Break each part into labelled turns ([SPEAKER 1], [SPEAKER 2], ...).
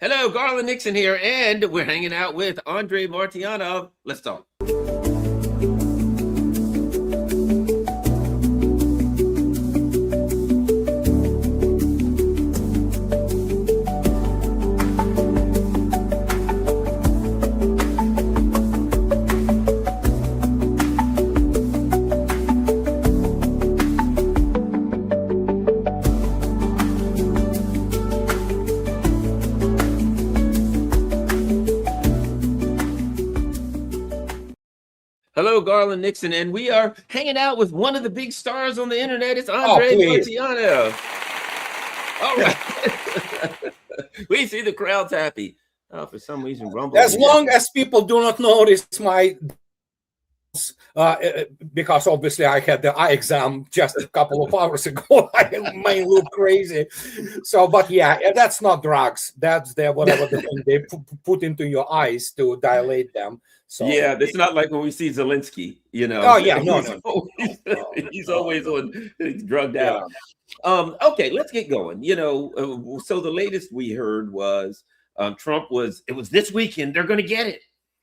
[SPEAKER 1] Hello, Garland Nixon here, and we're hanging out with Andrei Martyanov. Let's talk. Hello, Garland Nixon, and we are hanging out with one of the big stars on the internet. It's Andrei Martyanov. All right. We see the crowd's happy. For some reason, Rumble.
[SPEAKER 2] As long as people do not notice my, because obviously I had the eye exam just a couple of hours ago, I may look crazy. So, but yeah, that's not drugs. That's whatever the thing they put into your eyes to dilate them. So
[SPEAKER 1] yeah, it's not like when we see Zelensky, you know.
[SPEAKER 2] Oh yeah,
[SPEAKER 1] he's always on, he's drugged out. Okay, let's get going. You know, so the latest we heard was Trump it was this weekend, they're going to get it.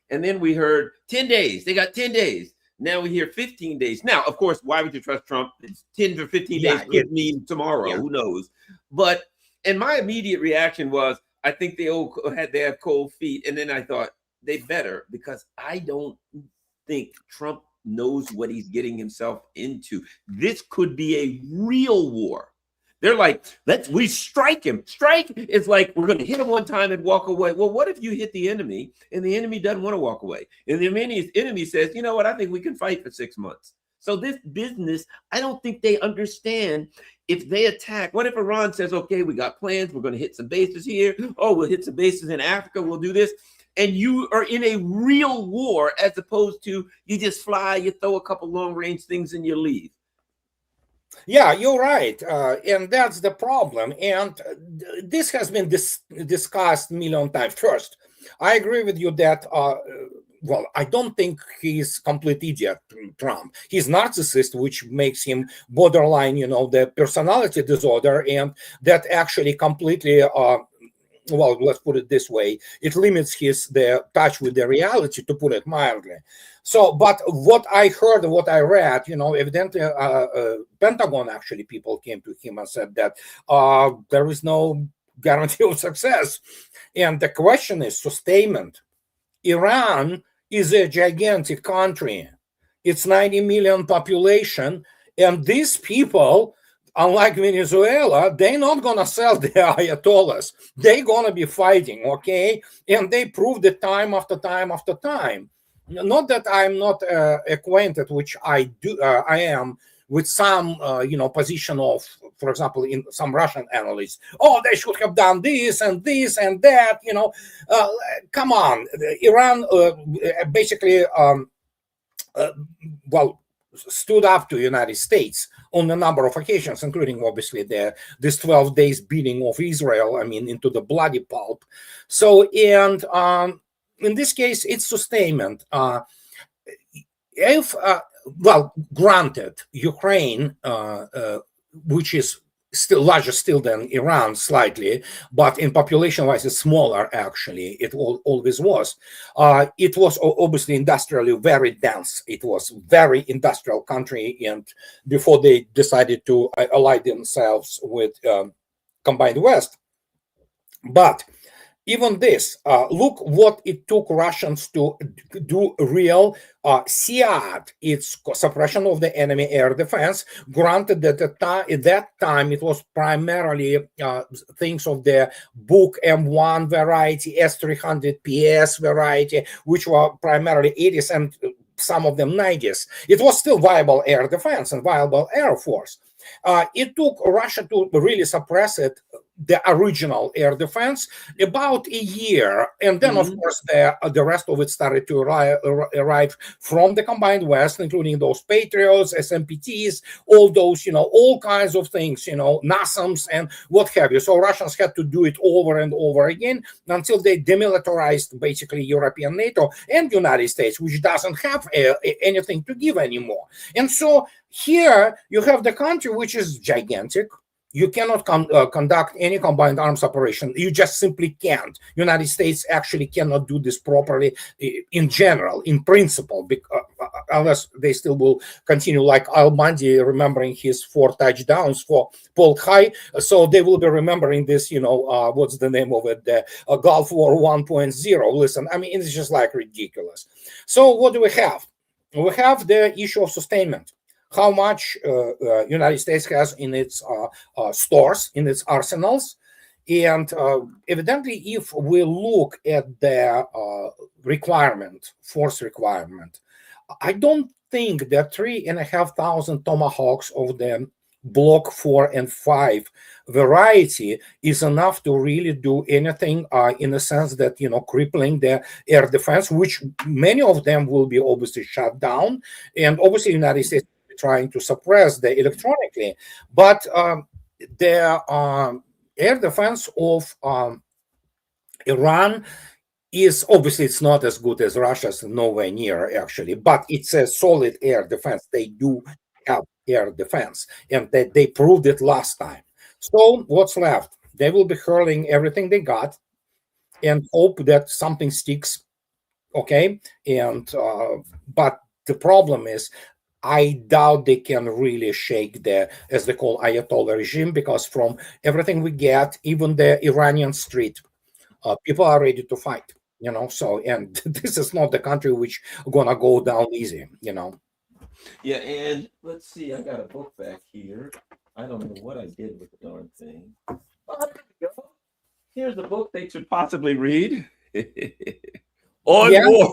[SPEAKER 1] And then we heard 10 days, they got 10 days. Now we hear 15 days. Now, of course, why would you trust Trump? It's 10 to 15 days could mean tomorrow, who knows? But, and my immediate reaction was, I think they have cold feet. And then I thought, they better, because I don't think Trump knows what he's getting himself into. This could be a real war. They're like, we strike him. Strike is like, we're going to hit him one time and walk away. Well, what if you hit the enemy and the enemy doesn't want to walk away? And the enemy says, you know what, I think we can fight for 6 months. So this business, I don't think they understand. If they attack, what if Iran says, okay, we got plans, we're going to hit some bases here. Oh, we'll hit some bases in Africa, we'll do this. And you are in a real war, as opposed to you just fly, you throw a couple long range things and you leave.
[SPEAKER 2] Yeah, you're right. And that's the problem. And this has been discussed a million times. First, I agree with you that, well, I don't think he's complete idiot, Trump. He's narcissist, which makes him borderline, the personality disorder. And that actually completely, well, let's put it this way, it limits the touch with the reality, to put it mildly. So, but what I heard and what I read, evidently Pentagon actually people came to him and said that there is no guarantee of success. And the question is sustainment. Iran is a gigantic country. It's 90 million population. And these people, unlike Venezuela, they're not going to sell their ayatollahs. They're going to be fighting, okay? And they proved it time after time after time. Not that I'm not acquainted, which I am, with some, position of, for example, in some Russian analysts. Oh, they should have done this and that, come on. Iran basically, stood up to the United States on a number of occasions, including obviously this 12 days beating of Israel, into the bloody pulp. So, and in this case, it's sustainment. Granted, Ukraine, which is still larger still than Iran slightly, but in population-wise, it's smaller, actually. It always was. It was obviously industrially very dense. It was very industrial country, and before they decided to ally themselves with combined West. But even this, look what it took Russians to do real SIAD, it's suppression of the enemy air defense. Granted that at that time it was primarily things of the Book M1 variety, S300 PS variety, which were primarily 80s and some of them 90s. It was still viable air defense and viable air force. It took Russia to really suppress it, the original air defense, about a year, and then of course the rest of it started to arrive from the combined West, including those Patriots, SMPTs, all those, all kinds of things, NASAMS and what have you. So Russians had to do it over and over again until they demilitarized basically European NATO and United States, which doesn't have anything to give anymore. And so here you have the country which is gigantic, You cannot conduct any combined arms operation. You just simply can't. United States actually cannot do this properly in general, in principle, unless they still will continue like Al-Mandi remembering his 4 touchdowns for Polk High. So they will be remembering this, what's the name of it, the Gulf War 1.0. Listen, I mean, it's just like ridiculous. So what do we have? We have the issue of sustainment. How much United States has in its stores, in its arsenals. And evidently, if we look at the force requirement, I don't think that 3,500 Tomahawks of the Block 4 and 5 variety is enough to really do anything in the sense that, crippling the air defense, which many of them will be obviously shut down. And obviously, the United States trying to suppress the electronically, but the air defense of Iran is obviously, it's not as good as Russia's, nowhere near actually, but it's a solid air defense. They do have air defense, and they proved it last time. So what's left? They will be hurling everything they got and hope that something sticks. Okay, and but the problem is, I doubt they can really shake the, as they call, Ayatollah regime, because from everything we get, even the Iranian street, people are ready to fight, so, and this is not the country which gonna go down easy,
[SPEAKER 1] Yeah, and let's see, I got a book back here. I don't know what I did with the darn thing. Oh, there we go. Here's the book they should possibly read. On war.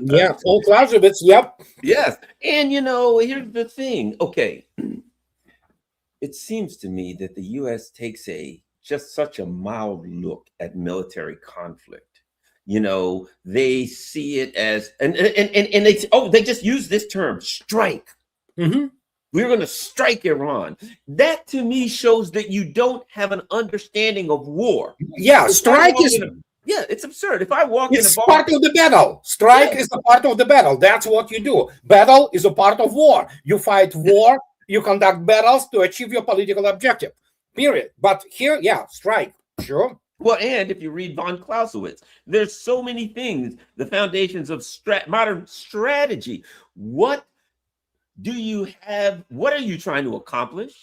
[SPEAKER 2] Yeah, all Clausewitz, yep.
[SPEAKER 1] Yes. And here's the thing. Okay. It seems to me that the US takes just such a mild look at military conflict. They see it as and they just use this term, strike.
[SPEAKER 2] Mm-hmm.
[SPEAKER 1] We're going to strike Iran. That to me shows that you don't have an understanding of war.
[SPEAKER 2] Yeah, strike is.
[SPEAKER 1] Yeah, it's absurd. If I walk in a bar,
[SPEAKER 2] part of the battle. Strike is a part of the battle. That's what you do. Battle is a part of war. You fight war. You conduct battles to achieve your political objective. Period. But here, strike. Sure.
[SPEAKER 1] Well, and if you read von Clausewitz, there's so many things. The foundations of modern strategy. What do you have? What are you trying to accomplish?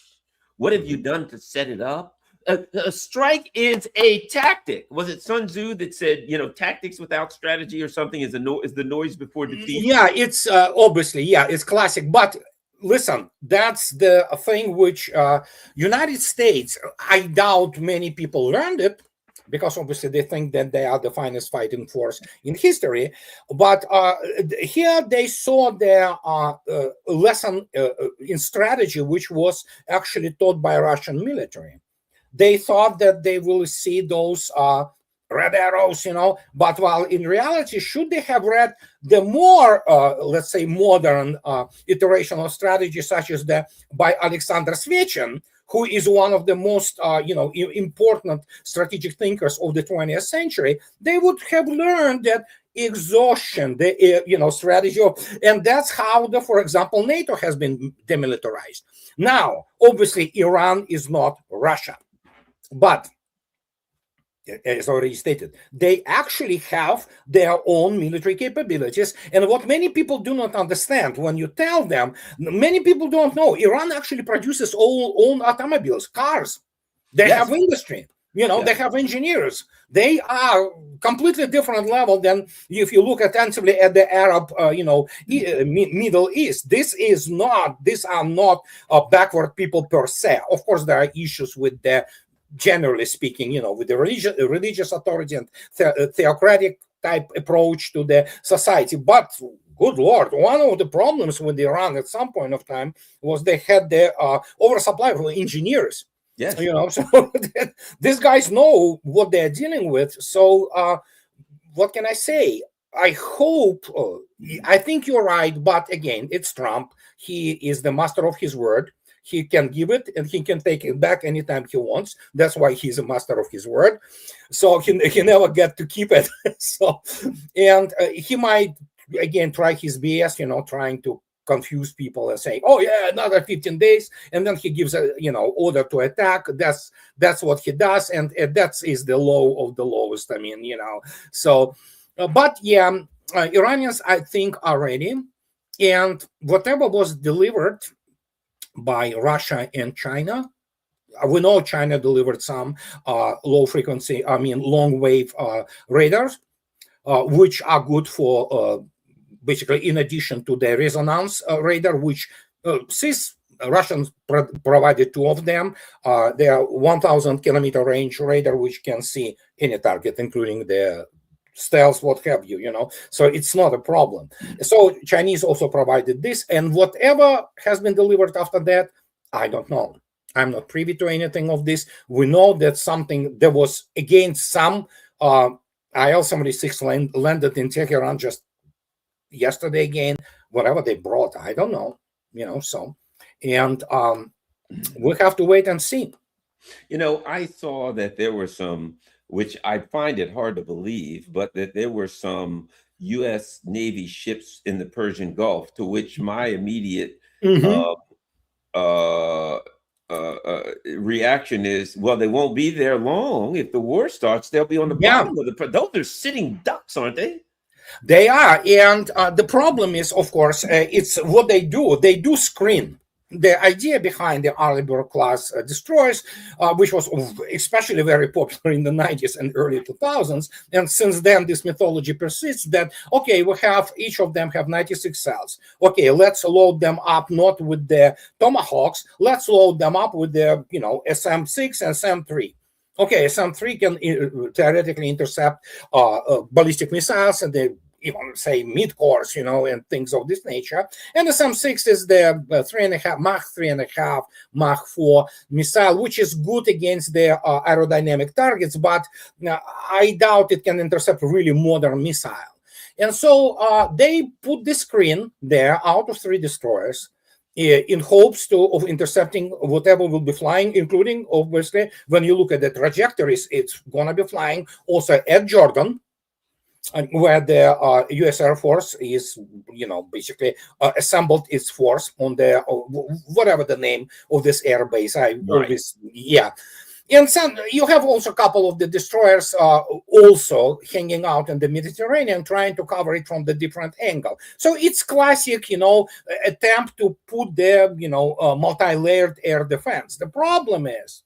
[SPEAKER 1] What have you done to set it up? A strike is a tactic. Was it Sun Tzu that said, tactics without strategy or something is the noise before defeat?
[SPEAKER 2] Yeah, it's obviously, it's classic. But listen, that's the thing which United States, I doubt many people learned it, because obviously they think that they are the finest fighting force in history. But here they saw their lesson in strategy, which was actually taught by Russian military. They thought that they will see those red arrows, but while in reality, should they have read the more, let's say, modern iteration of strategy, such as the by Alexander Svechin, who is one of the most, important strategic thinkers of the 20th century, they would have learned that exhaustion, the strategy, and that's how for example, NATO has been demilitarized. Now, obviously, Iran is not Russia. But, as already stated, they actually have their own military capabilities. And what many people do not understand, when you tell them, many people don't know, Iran actually produces own automobiles, cars. They have industry. They have engineers. They are completely different level than if you look attentively at the Arab, Middle East. These are not backward people per se. Of course, there are issues with the, generally speaking, with the religious authority and theocratic type approach to the society. But good Lord, one of the problems with Iran at some point of time was they had the oversupply of engineers.
[SPEAKER 1] Yes.
[SPEAKER 2] So these guys know what they're dealing with. So what can I say? I hope, I think you're right, but again, it's Trump. He is the master of his word. He can give it and he can take it back anytime he wants. That's why he's a master of his word. So he never get to keep it. So, and he might again try his best, trying to confuse people and saying, "Oh yeah, another 15 days," and then he gives a order to attack. That's what he does, and that is the low of the lowest. I mean, So, but yeah, Iranians, I think, are ready, and whatever was delivered by Russia and China. We know China delivered some long wave radars, which are good for basically in addition to the resonance radar, which Russians provided two of them. They are 1,000 kilometer range radar, which can see any target, including the stealth, what have you, So it's not a problem. So Chinese also provided this, and whatever has been delivered after that, I don't know. I'm not privy to anything of this. We know that there was again some IL-76 landed in Tehran just yesterday again. Whatever they brought, I don't know. So, and we have to wait and see.
[SPEAKER 1] I saw that there were some, which I find it hard to believe, but that there were some U.S. Navy ships in the Persian Gulf, to which my immediate reaction is, well, they won't be there long. If the war starts, they'll be on the bottom of the. Those are sitting ducks, aren't they?
[SPEAKER 2] They are, and the problem is, of course, it's what they do. They do screen. The idea behind the Arleigh class destroyers, which was especially very popular in the 90s and early 2000s, and since then this mythology persists that, okay, we have, each of them have 96 cells. Okay, let's load them up not with the Tomahawks, let's load them up with the, SM-6 and SM-3. Okay, SM-3 can theoretically intercept ballistic missiles, and they even say mid-course, and things of this nature. And the SM-6 is the 3.5 Mach 3.5 Mach 4 missile, which is good against the aerodynamic targets, but I doubt it can intercept really modern missile. And so they put the screen there out of 3 destroyers in hopes of intercepting whatever will be flying, including, obviously, when you look at the trajectories, it's going to be flying also at Jordan, where the U.S. Air Force is, basically assembled its force on the, whatever the name of this air base. And some, you have also a couple of the destroyers also hanging out in the Mediterranean, trying to cover it from the different angle. So it's classic, attempt to put the, multi-layered air defense. The problem is,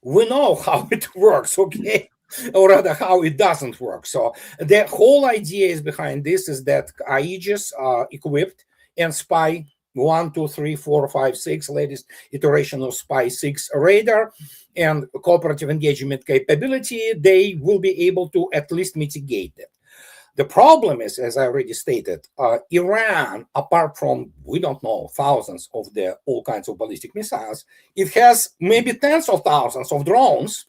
[SPEAKER 2] we know how it works, okay? Or rather, how it doesn't work. So the whole idea is behind this is that Aegis are equipped, and Spy 1, 2, 3, 4, 5, 6, latest iteration of Spy 6 radar and cooperative engagement capability, they will be able to at least mitigate it. The problem is, as I already stated, Iran, apart from, we don't know, thousands of all kinds of ballistic missiles, it has maybe tens of thousands of drones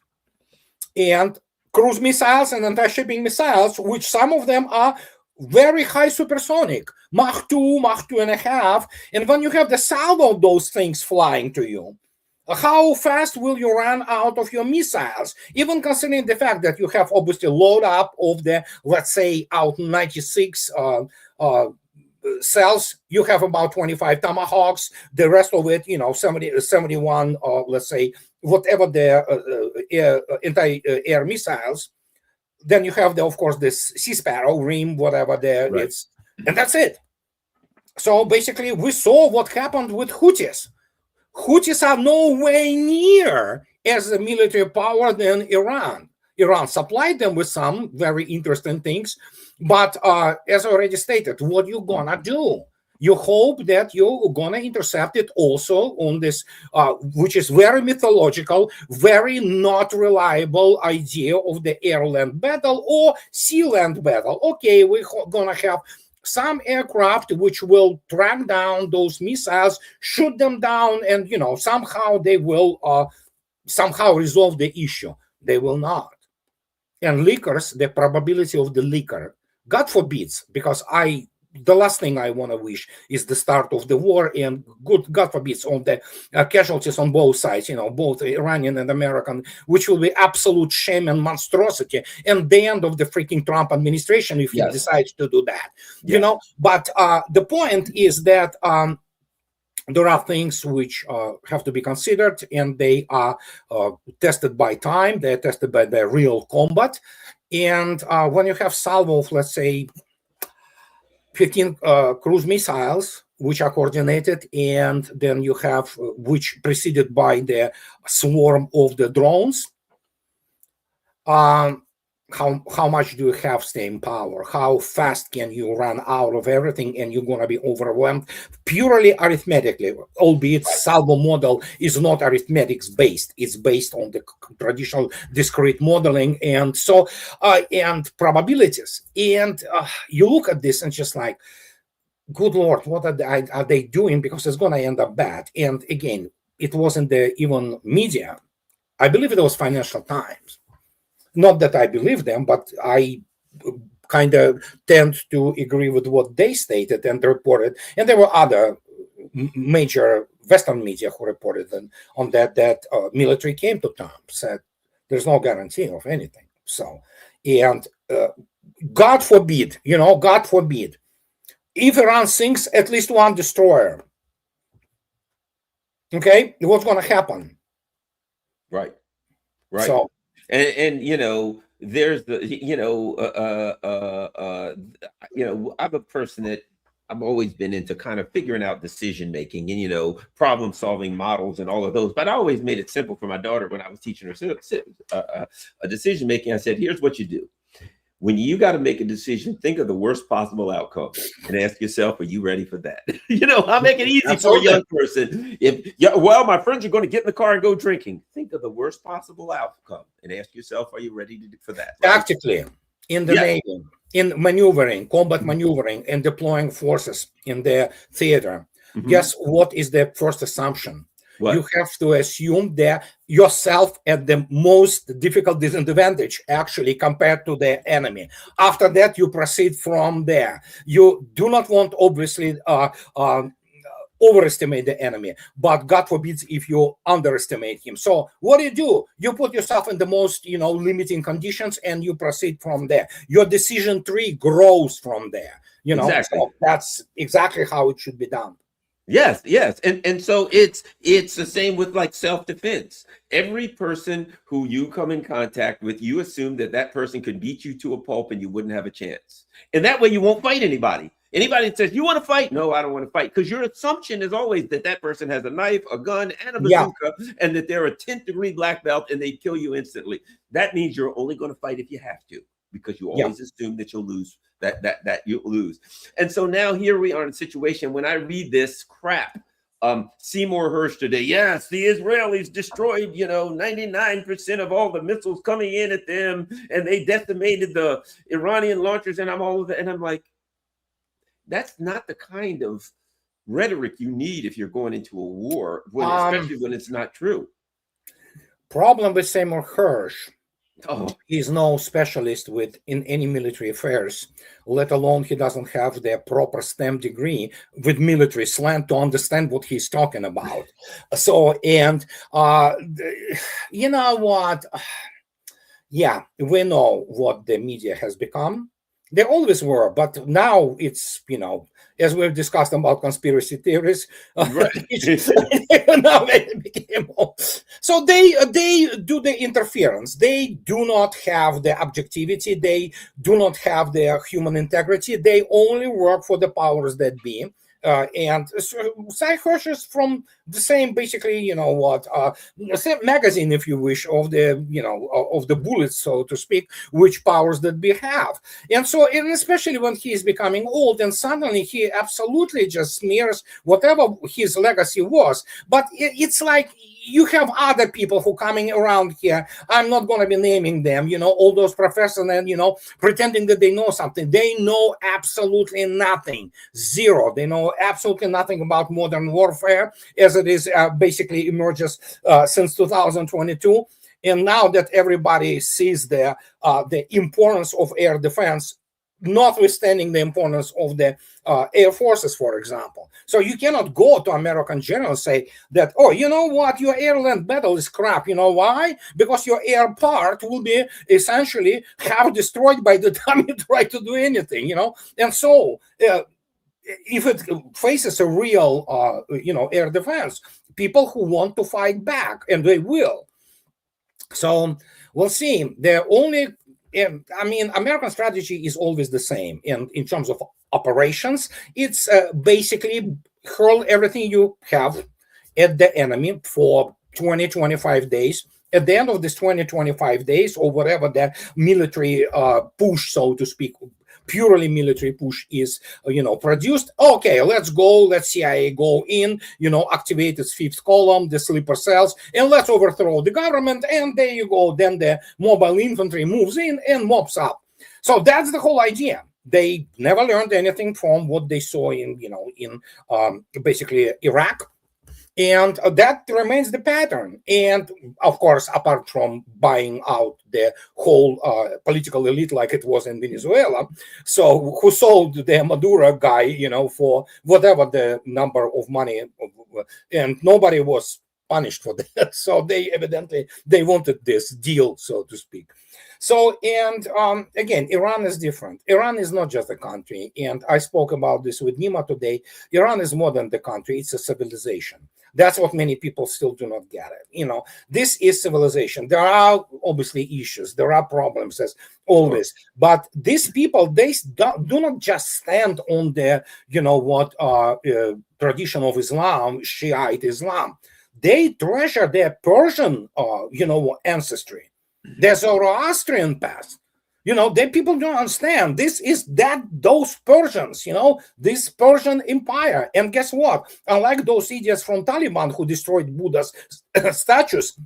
[SPEAKER 2] and cruise missiles and anti-shipping missiles, which some of them are very high supersonic, Mach 2, Mach 2.5. And when you have the salvo of those things flying to you, how fast will you run out of your missiles? Even considering the fact that you have obviously load up of the, let's say, out 96 cells, you have about 25 Tomahawks, the rest of it, 71, let's say, whatever the anti-air missiles. Then you have, of course, this Sea Sparrow, Ream, whatever there is, and that's it. So basically, we saw what happened with Houthis. Houthis are no way near as a military power than Iran. Iran supplied them with some very interesting things, but as I already stated, what you gonna do? You hope that you're gonna intercept it also on this, which is very mythological, very not reliable idea of the air-land battle or sea-land battle. Okay, we're gonna have some aircraft which will track down those missiles, shoot them down, and somehow they will somehow resolve the issue. They will not. And leakers, the probability of the leaker, God forbids, because I the last thing I want to wish is the start of the war, and God forbid, on the casualties on both sides, both Iranian and American, which will be absolute shame and monstrosity, and the end of the freaking Trump administration if he decides to do that. But the point is that there are things which have to be considered, and they are tested by time. They're tested by the real combat. And when you have salvo of, let's say, 15 cruise missiles, which are coordinated, and then you have which preceded by the swarm of the drones, how much do you have staying power? How fast can you run out of everything and you're going to be overwhelmed? Purely arithmetically, albeit salvo model is not arithmetics based. It's based on the traditional discrete modeling and so and probabilities. And you look at this and just like, good Lord, what are they doing? Because it's going to end up bad. And again, it wasn't the even media. I believe it was Financial Times. Not that I believe them, but I kind of tend to agree with what they stated and reported. And there were other major Western media who reported on that military came to terms, said there's no guarantee of anything. So, and God forbid, God forbid, if Iran sinks at least one destroyer, okay, what's going to happen?
[SPEAKER 1] Right.
[SPEAKER 2] So,
[SPEAKER 1] and there's the I'm a person that I've always been into kind of figuring out decision making and problem solving models and all of those, but I always made it simple for my daughter when I was teaching her a decision making. I said, here's what you do. When you got to make a decision, think of the worst possible outcome and ask yourself, are you ready for that? I'll make it easy for a young person. Well, my friends are going to get in the car and go drinking. Think of the worst possible outcome and ask yourself, are you ready for that?
[SPEAKER 2] Tactically, in the Navy, in maneuvering, combat maneuvering, and deploying forces in the theater, guess what is the first assumption? What? You have to assume that yourself at the most difficult disadvantage, actually, compared to the enemy. After that, you proceed from there. You do not want, obviously, overestimate the enemy, but God forbid if you underestimate him. So what do? You put yourself in the most, limiting conditions, and you proceed from there. Your decision tree grows from there.
[SPEAKER 1] Exactly.
[SPEAKER 2] So that's exactly how it should be done.
[SPEAKER 1] Yes. And so it's the same with like self-defense. Every person who you come in contact with, you assume that person could beat you to a pulp and you wouldn't have a chance. And that way you won't fight anybody. Anybody that says, you want to fight? No, I don't want to fight. Because your assumption is always that person has a knife, a gun, and a bazooka, and that they're a 10th degree black belt and they kill you instantly. That means you're only going to fight if you have to, because you always assume that you'll lose. That you'll lose. And so now here we are in a situation when I read this crap, Seymour Hersh today, yes, the Israelis destroyed, 99% of all the missiles coming in at them, and they decimated the Iranian launchers, and I'm all of it. And I'm like, that's not the kind of rhetoric you need if you're going into a war, especially when it's not true.
[SPEAKER 2] Problem with Seymour Hersh. He's no specialist in any military affairs, let alone he doesn't have the proper STEM degree with military slang to understand what he's talking about. So, and you know what? Yeah, we know what the media has become. They always were, but now it's, as we've discussed about conspiracy theories,
[SPEAKER 1] right.
[SPEAKER 2] Now they became, so they do the interference. They do not have the objectivity. They do not have the human integrity. They only work for the powers that be. And Cy Hersh is from the same, basically, same magazine, if you wish, of the, of the bullets, so to speak, which powers that we have. And so, and especially when he is becoming old, and suddenly he absolutely just smears whatever his legacy was. But it's like you have other people who coming around here. I'm not going to be naming them, all those professors and, pretending that they know something. They know absolutely nothing. Zero. They know absolutely nothing about modern warfare as it is basically emerges since 2022. And now that everybody sees the importance of air defense, notwithstanding the importance of the air forces, for example. So you cannot go to American general and say that, oh, you know what, your air-land battle is crap. You know why? Because your air part will be essentially half destroyed by the time you try to do anything, you know. And so if it faces a real, air defense, people who want to fight back, and they will. So we'll see. The only, American strategy is always the same. And in terms of operations, it's basically hurl everything you have at the enemy for 20, 25 days. At the end of this 20, 25 days, or whatever the military push, so to speak, purely military push is, produced. Okay, let's go. Let's CIA go in, activate its fifth column, the sleeper cells, and let's overthrow the government. And there you go. Then the mobile infantry moves in and mops up. So that's the whole idea. They never learned anything from what they saw in basically Iraq. And that remains the pattern. And of course, apart from buying out the whole political elite like it was in Venezuela, so who sold the Maduro guy, for whatever the number of money, and nobody was punished for that. So they wanted this deal, so to speak. So, and again, Iran is different. Iran is not just a country. And I spoke about this with Nima today. Iran is more than the country. It's a civilization. That's what many people still do not get it. This is civilization. There are obviously issues. There are problems, as always. But these people, they do not just stand on the, tradition of Islam, Shiite Islam. They treasure their Persian, ancestry. The Zoroastrian past. People don't understand. This is those Persians, this Persian empire. And guess what? Unlike those idiots from Taliban who destroyed Buddha's statues,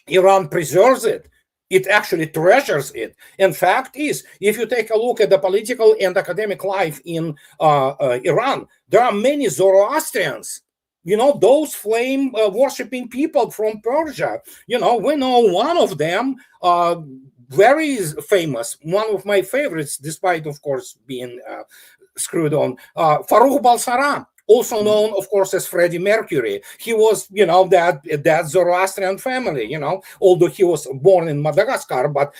[SPEAKER 2] Iran preserves it. It actually treasures it. And fact is, if you take a look at the political and academic life in Iran, there are many Zoroastrians. Those flame worshipping people from Persia. We know one of them, very famous, one of my favorites, despite, of course, being screwed on, Farrukh Balsara, also known, of course, as Freddie Mercury. He was, that Zoroastrian family, although he was born in Madagascar, but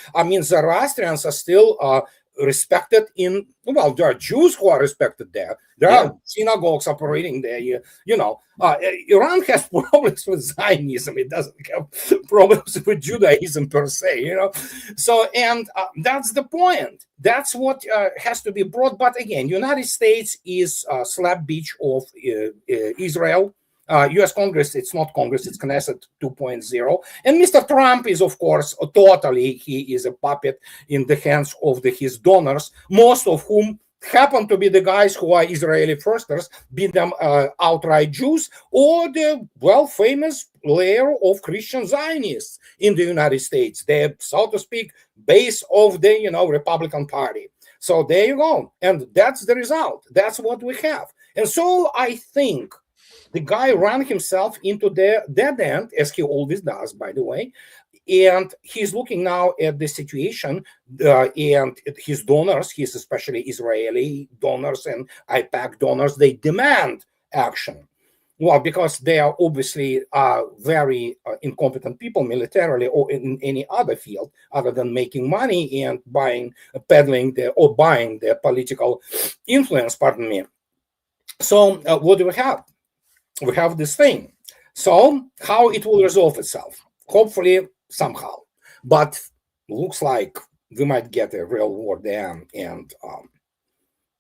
[SPEAKER 2] Zoroastrians are still respected there are Jews who are respected there. There are synagogues operating there. Iran has problems with Zionism. It doesn't have problems with Judaism per se, So, and that's the point. That's what has to be brought. But again, United States is slap beach of Israel. U.S. Congress, it's not Congress, it's Knesset 2.0. And Mr. Trump is, of course, he is a puppet in the hands of his donors, most of whom happen to be the guys who are Israeli firsters, be them outright Jews or the, famous layer of Christian Zionists in the United States, the, so to speak, base of the, Republican Party. So there you go. And that's the result. That's what we have. And so I think the guy ran himself into the dead end, as he always does, by the way. And he's looking now at the situation and his donors, his especially Israeli donors and IPAC donors, they demand action. Well, because they are obviously very incompetent people militarily or in any other field other than making money and buying the political influence, pardon me. So what do we have? We have this thing. So how it will resolve itself? Hopefully somehow. But looks like we might get a real war there, and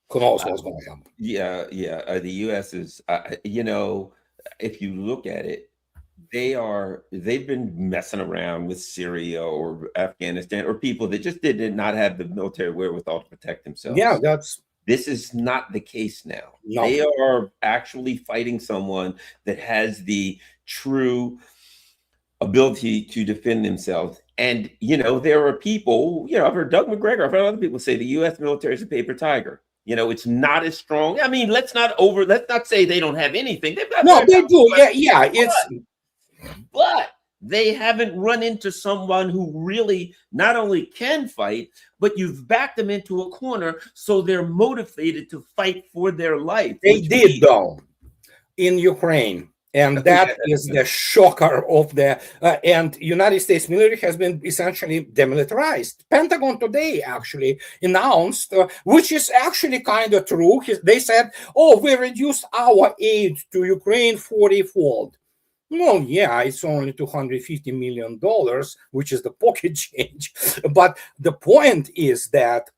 [SPEAKER 2] who knows what's going to happen.
[SPEAKER 1] The U.S. is, if you look at it, they've been messing around with Syria or Afghanistan or people that just did not have the military wherewithal to protect themselves.
[SPEAKER 2] Yeah,
[SPEAKER 1] this is not the case now.
[SPEAKER 2] No.
[SPEAKER 1] They are actually fighting someone that has the true ability to defend themselves. And, there are people, I've heard Doug McGregor, I've heard other people say the U.S. military is a paper tiger. It's not as strong. Let's not say they don't have anything.
[SPEAKER 2] No, they do. Yeah.
[SPEAKER 1] But they haven't run into someone who really not only can fight, but you've backed them into a corner, so they're motivated to fight for their life.
[SPEAKER 2] They did, though, in Ukraine. And that is the shocker of the and United States military has been essentially demilitarized. Pentagon today actually announced, which is actually kind of true. They said, "Oh, we reduced our aid to Ukraine 40-fold." Well, yeah, it's only $250 million, which is the pocket change. But the point is that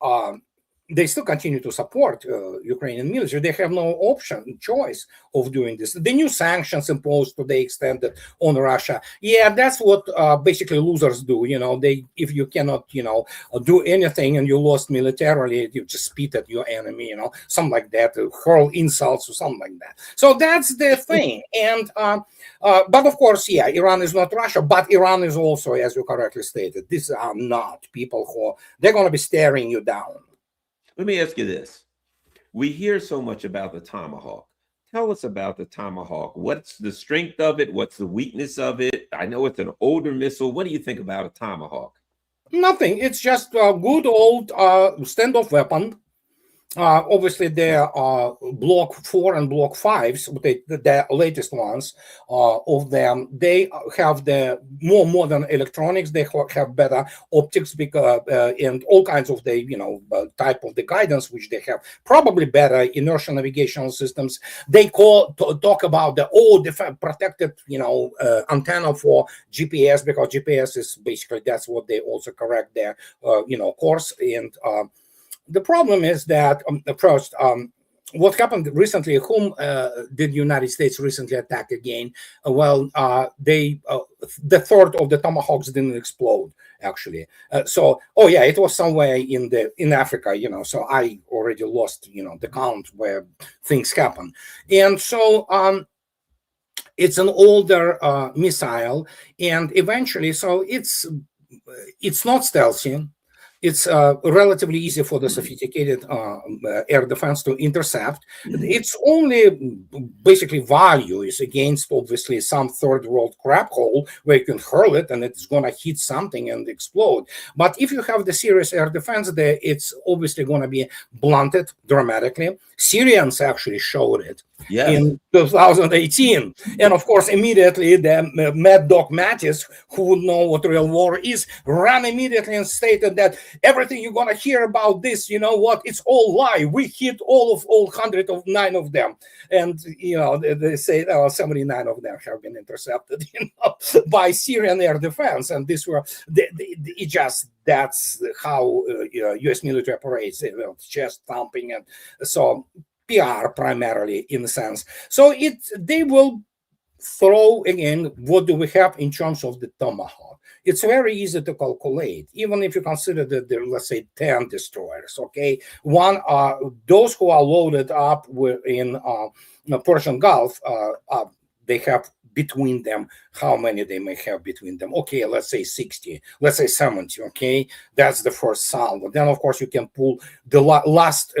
[SPEAKER 2] they still continue to support Ukrainian military. They have no choice of doing this. The new sanctions imposed today extended on Russia. Yeah, that's what basically losers do. If you cannot, do anything and you lost militarily, you just spit at your enemy, something like that, hurl insults or something like that. So that's the thing. And but of course, yeah, Iran is not Russia, but Iran is also, as you correctly stated, these are not people who they're going to be staring you down.
[SPEAKER 1] Let me ask you this. We hear so much about the Tomahawk. Tell us about the Tomahawk. What's the strength of it? What's the weakness of it? I know it's an older missile. What do you think about a Tomahawk?
[SPEAKER 2] Nothing. It's just a good old standoff weapon. Obviously, there are Block 4 and Block 5s, the latest ones of them. They have the more modern electronics. They have better optics because and all kinds of the type of the guidance which they have. Probably better inertial navigational systems. They talk about the protected antenna for GPS, because GPS is basically that's what they also correct their course. And the problem is that first, what happened recently? Whom did the United States recently attack again? The third of the Tomahawks didn't explode actually. It was somewhere in Africa. So I already lost the count where things happen, and so it's an older missile, and eventually, so it's not stealthy. It's relatively easy for the sophisticated air defense to intercept. Its only basically value is against obviously some third world crap hole where you can hurl it and it's going to hit something and explode. But if you have the serious air defense there, it's obviously going to be blunted dramatically. Syrians actually showed it in 2018. And of course, immediately the Mad Dog Mattis, who would know what real war is, ran immediately and stated that everything you're going to hear about this, it's all lie. We hit all 109 of them. And, they say 79 of them have been intercepted, by Syrian air defense. And this were, that's how U.S. military operates, chest thumping. And so PR primarily in a sense. So they will throw again, what do we have in terms of the Tomahawk? It's very easy to calculate, even if you consider that there, let's say, 10 destroyers, okay? One, those who are loaded up in Persian Gulf, they have between them, how many they may have between them. Okay, let's say 60, let's say 70, okay? That's the first salvo. Then, of course, you can pull the last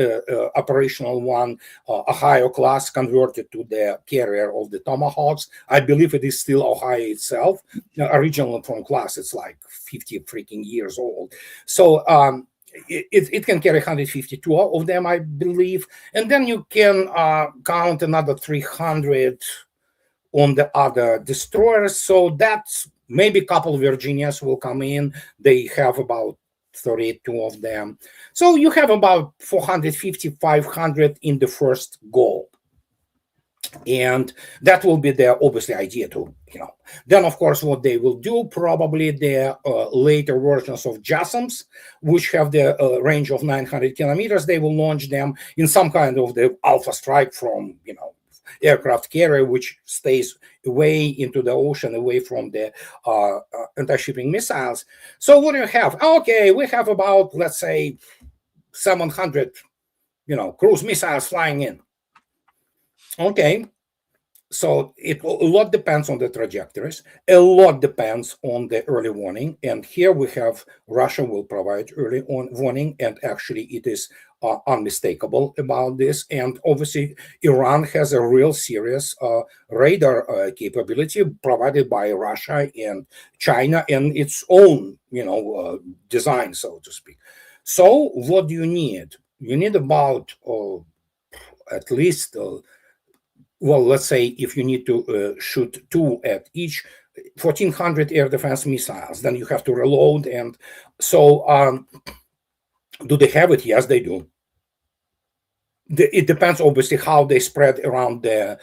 [SPEAKER 2] operational one, Ohio class, converted to the carrier of the Tomahawks. I believe it is still Ohio itself. Original from class, it's like 50 freaking years old. So, it can carry 152 of them, I believe. And then you can count another 300 on the other destroyers. So that's maybe a couple of Virginias will come in. They have about 32 of them. So you have about 450, 500 in the first goal. And that will be their obviously idea too, Then, of course, what they will do, probably their later versions of JASSMs, which have the range of 900 kilometers, they will launch them in some kind of the alpha strike from, aircraft carrier, which stays away into the ocean, away from the anti-shipping missiles. So what do you have? Okay, we have about, let's say, 700, cruise missiles flying in. Okay, So a lot depends on the trajectories. A lot depends on the early warning. And here we have Russia will provide early warning, and actually it is unmistakable about this. And obviously, Iran has a real serious radar capability provided by Russia and China and its own, design, so to speak. So what do you need? You need about at least well, let's say if you need to shoot 2 at each, 1,400 air defense missiles, then you have to reload. And so do they have it? Yes, they do. It depends, obviously, how they spread around the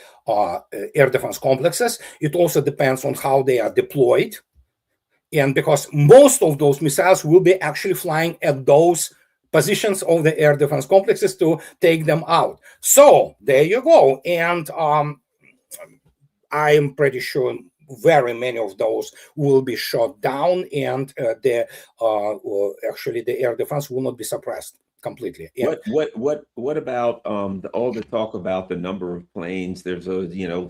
[SPEAKER 2] air defense complexes. It also depends on how they are deployed. And because most of those missiles will be actually flying at those positions of the air defense complexes to take them out. So there you go. And I am pretty sure very many of those will be shot down, and actually the air defense will not be suppressed completely.
[SPEAKER 1] And what about all the talk about the number of planes? There's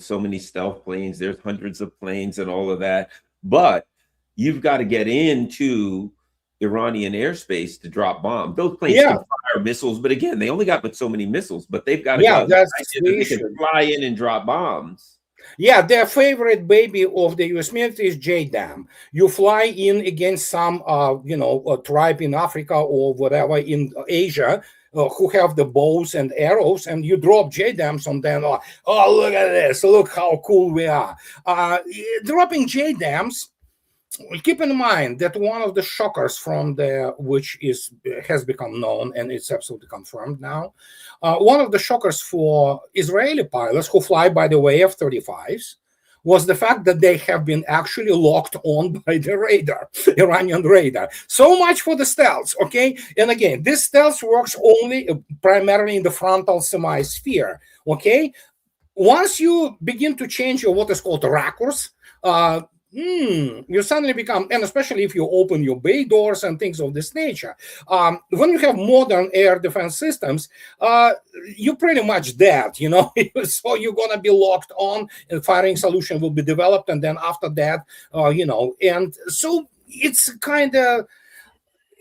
[SPEAKER 1] so many stealth planes, there's hundreds of planes and all of that, but you've got to get into Iranian airspace to drop bombs. Those planes can fire missiles, but again, they only got but so many missiles, but they've got to they can fly in and drop bombs.
[SPEAKER 2] Yeah, their favorite baby of the U.S. military is JDAM. You fly in against some, tribe in Africa or whatever in Asia who have the bows and arrows, and you drop JDAMs on them. Oh, look at this! Look how cool we are. Dropping JDAMs. Keep in mind that one of the shockers from which has become known, and it's absolutely confirmed now, one of the shockers for Israeli pilots who fly, by the way, F-35s, was the fact that they have been actually locked on by the radar, Iranian radar. So much for the stealth, okay? And again, this stealth works only primarily in the frontal semi-sphere, okay? Once you begin to change your what is called raccource, you suddenly become, and especially if you open your bay doors and things of this nature, when you have modern air defense systems, you're pretty much dead, so you're going to be locked on, and firing solution will be developed, and then after that, and so it's kind of,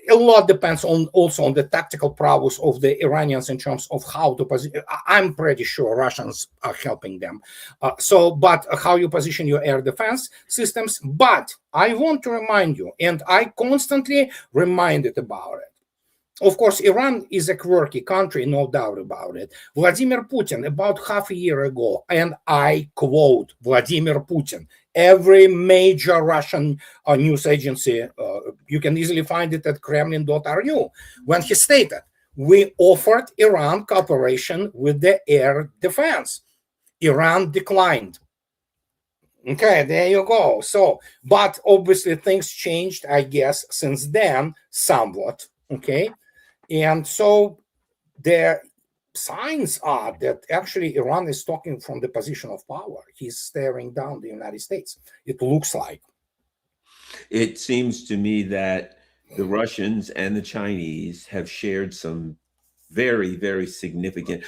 [SPEAKER 2] a lot depends also on the tactical prowess of the Iranians in terms of how to position. I'm pretty sure Russians are helping them. But how you position your air defense systems. But I want to remind you, and I constantly reminded about it. Of course, Iran is a quirky country, no doubt about it. Vladimir Putin, about half a year ago, and I quote Vladimir Putin, every major Russian news agency, you can easily find it at Kremlin.ru, when he stated, we offered Iran cooperation with the air defense. Iran declined. Okay, there you go. So, but obviously things changed, I guess, since then, somewhat. Okay. And so the signs are that actually Iran is talking from the position of power. He's staring down the United States. It looks like.
[SPEAKER 1] It seems to me that the Russians and the Chinese have shared some very, very significant.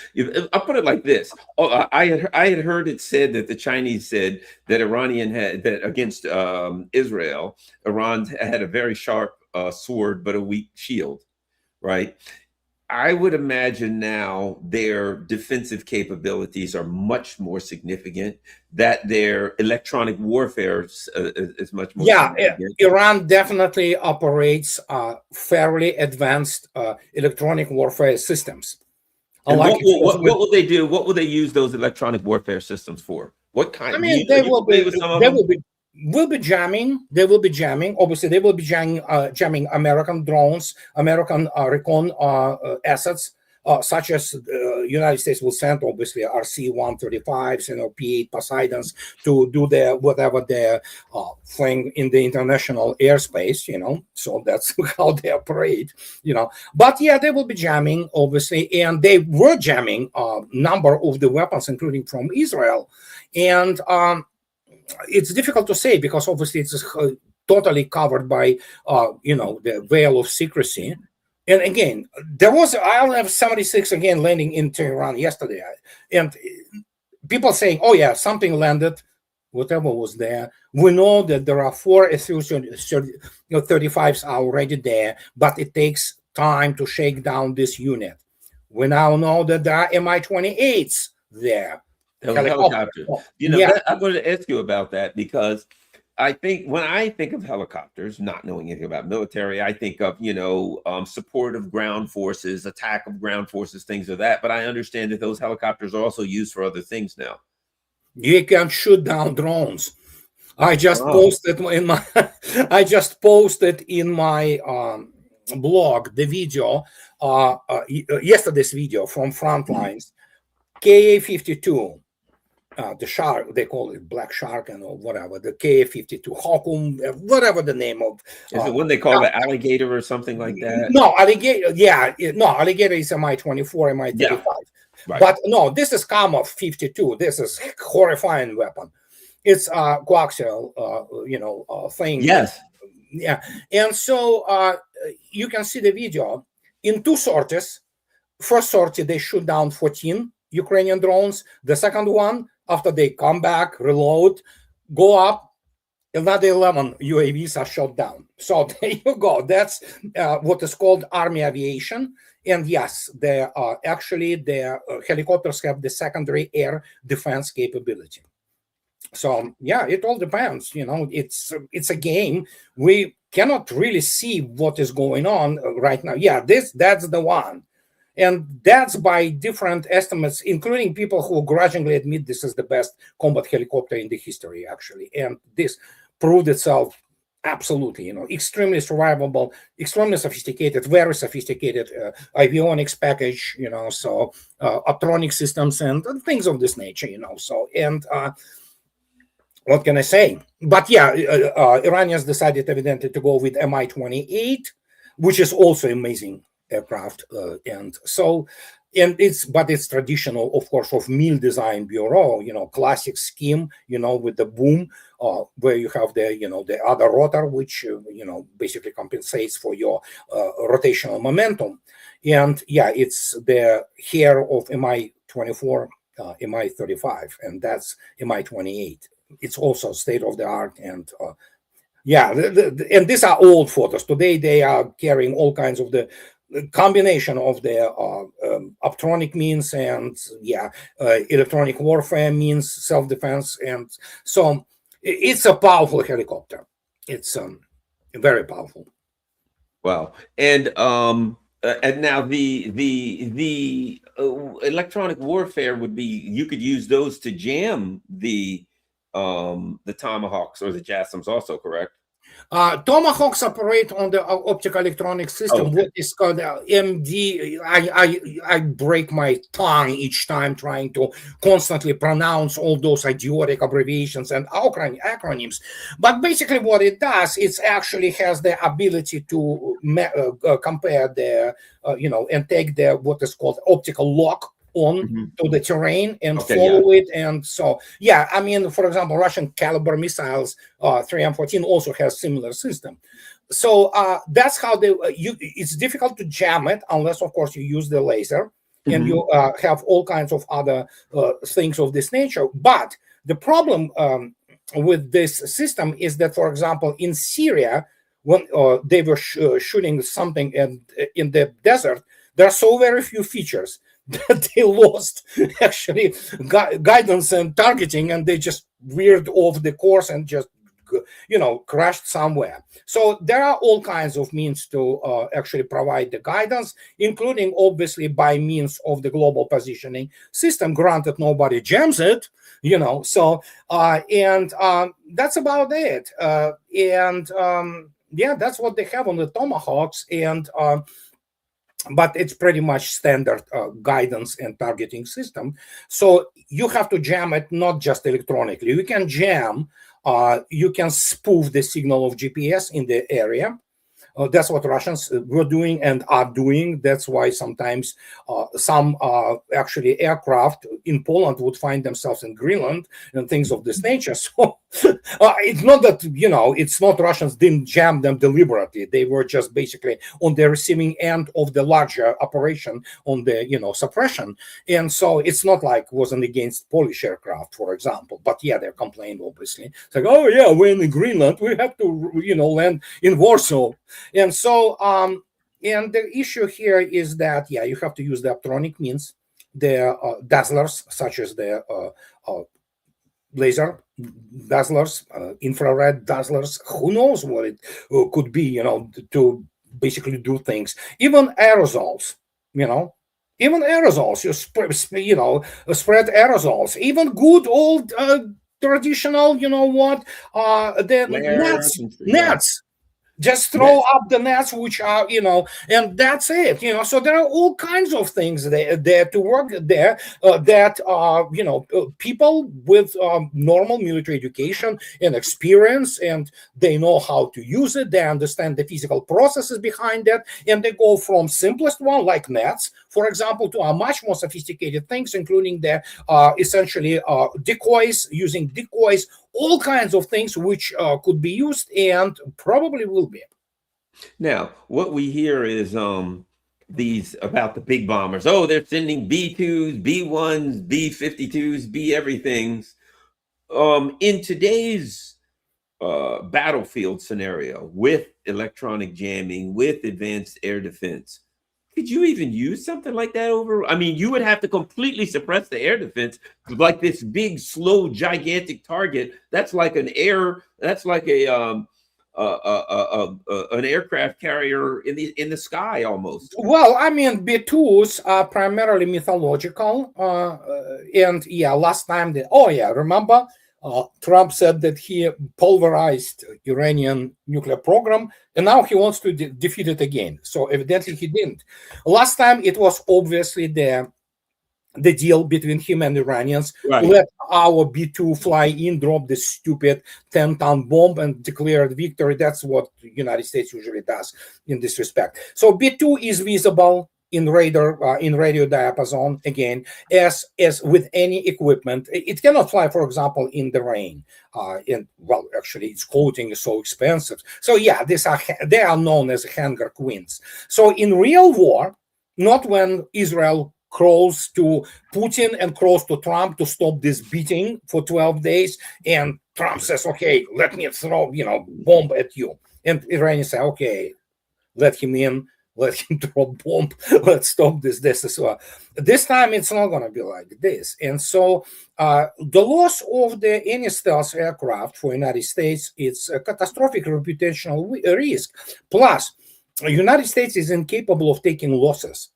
[SPEAKER 1] I'll put it like this: I had heard it said that the Chinese said that against Israel, Iran had a very sharp sword but a weak shield, right? I would imagine now their defensive capabilities are much more significant, that their electronic warfare is much more significant.
[SPEAKER 2] Iran definitely operates fairly advanced electronic warfare systems.
[SPEAKER 1] What will they do? What will they use those electronic warfare systems for? What kind?
[SPEAKER 2] I mean, they will be jamming. They will be jamming. Obviously, they will be jamming American drones, American recon assets, such as the United States will send, obviously, RC-135s, P-8 Poseidons to do whatever they're flying in the international airspace, So that's how they operate, But yeah, they will be jamming, obviously, and they were jamming a number of the weapons, including from Israel, and it's difficult to say because obviously it's totally covered by, the veil of secrecy. And again, there was IL-76 again landing in Tehran yesterday, and people saying, oh yeah, something landed, whatever was there. We know that there are 4 Su-35s already there, but it takes time to shake down this unit. We now know that there are Mi-28s there.
[SPEAKER 1] Helicopter.
[SPEAKER 2] Yeah.
[SPEAKER 1] I'm going to ask you about that, because I think when I think of helicopters, not knowing anything about military, I think of, support of ground forces, attack of ground forces, things of that. But I understand that those helicopters are also used for other things now.
[SPEAKER 2] You can shoot down drones. I just posted in my blog the video, yesterday's video from Frontlines, Ka-52. The shark, they call it black shark and whatever, the Ka-52 Hokum, whatever the name of.
[SPEAKER 1] Is it when they call it alligator or something like that?
[SPEAKER 2] No, alligator. Yeah, no, alligator is Mi-24, Mi-35. Yeah, right. But no, this is Kama-52. This is horrifying weapon. It's coaxial, thing.
[SPEAKER 1] Yes.
[SPEAKER 2] Yeah, and so you can see the video in 2 sorties. First sortie, they shoot down 14 Ukrainian drones. The second one, after they come back, reload, go up, another 11 UAVs are shot down. So there you go. That's what is called Army aviation. And yes, actually the helicopters have the secondary air defense capability. So yeah, it all depends. It's a game. We cannot really see what is going on right now. Yeah, that's the one. And that's by different estimates, including people who grudgingly admit this is the best combat helicopter in the history, actually. And this proved itself absolutely, extremely survivable, extremely sophisticated, very sophisticated avionics package, so optronic systems and things of this nature, so, and what can I say? But yeah, Iranians decided evidently to go with Mi-28, which is also amazing aircraft, but it's traditional, of course, of Mil Design Bureau, classic scheme, with the boom, where you have the other rotor, which basically compensates for your rotational momentum, and yeah, it's the hair of Mi-24, Mi-35, and that's Mi-28. It's also state of the art, and and these are old photos. Today they are carrying all kinds of the combination of the optronic means and electronic warfare means, self-defense, and so it's a powerful helicopter. It's very powerful.
[SPEAKER 1] Wow. And now the electronic warfare would be, you could use those to jam the Tomahawks or the JASSMs also, correct?
[SPEAKER 2] Tomahawks operate on the optical electronic system, what is called MD. I break my tongue each time trying to constantly pronounce all those idiotic abbreviations and acronyms. But basically what it does, it actually has the ability to compare the, and take the what is called optical lock on to the terrain and follow it. And so, yeah, I mean, for example, Russian caliber missiles, 3M14 also has similar system. So that's how it's difficult to jam it unless, of course, you use the laser and you have all kinds of other things of this nature. But the problem with this system is that, for example, in Syria, when they were shooting something in the desert, there are so very few features that they lost actually guidance and targeting, and they just veered off the course and just crashed somewhere. So there are all kinds of means to actually provide the guidance, including obviously by means of the global positioning system. Granted, nobody jams it, so and that's about it. Yeah, that's what they have on the Tomahawks, and but it's pretty much standard guidance and targeting system. So you have to jam it not just electronically. You can jam, you can spoof the signal of GPS in the area. That's what Russians were doing and are doing. That's why sometimes some actually aircraft in Poland would find themselves in Greenland and things of this nature. So It's not that, it's not Russians didn't jam them deliberately. They were just basically on the receiving end of the larger operation on the, suppression. And so it's not like it wasn't against Polish aircraft, for example. But yeah, they complained, obviously. It's like, oh yeah, we're in Greenland. We have to, land in Warsaw. And so, and the issue here is that, yeah, you have to use the optronic means, the dazzlers, such as the laser dazzlers, infrared dazzlers, who knows what it could be, to basically do things. Even aerosols, even aerosols, you spread aerosols, even good old traditional, the nets. Just throw up the nets, which are, and that's it, So there are all kinds of things there to work there that are, people with normal military education and experience, and they know how to use it. They understand the physical processes behind that, and they go from simplest one, like nets, for example, to a much more sophisticated things, including the essentially decoys, using decoys, all kinds of things which could be used and probably will be.
[SPEAKER 1] Now, what we hear is these about the big bombers. Oh, they're sending B-2s, B-1s, B-52s, B-everythings. In today's battlefield scenario with electronic jamming, with advanced air defense, could you even use something like that over? I mean, you would have to completely suppress the air defense, like this big, slow, gigantic target. That's like an aircraft carrier in the sky almost.
[SPEAKER 2] Well, I mean, B2s are primarily mythological, and yeah, last time remember, Trump said that he pulverized Iranian nuclear program, and now he wants to defeat it again. So evidently he didn't. Last time it was obviously the deal between him and Iranians. Right. Let our B-2 fly in, drop this stupid 10-ton bomb, and declare victory. That's what the United States usually does in this respect. So B-2 is visible in radio diapason, again, as with any equipment. It cannot fly, for example, in the rain. Actually, its coating is so expensive. So yeah, they are known as hangar queens. So in real war, not when Israel crawls to Putin and crawls to Trump to stop this beating for 12 days, and Trump says, okay, let me throw, bomb at you. And Iranians say, okay, let him in, let him drop bomb, let's stop this as well. This time it's not going to be like this. And so the loss of any stealth aircraft for United States, it's a catastrophic reputational risk. Plus, the United States is incapable of taking losses.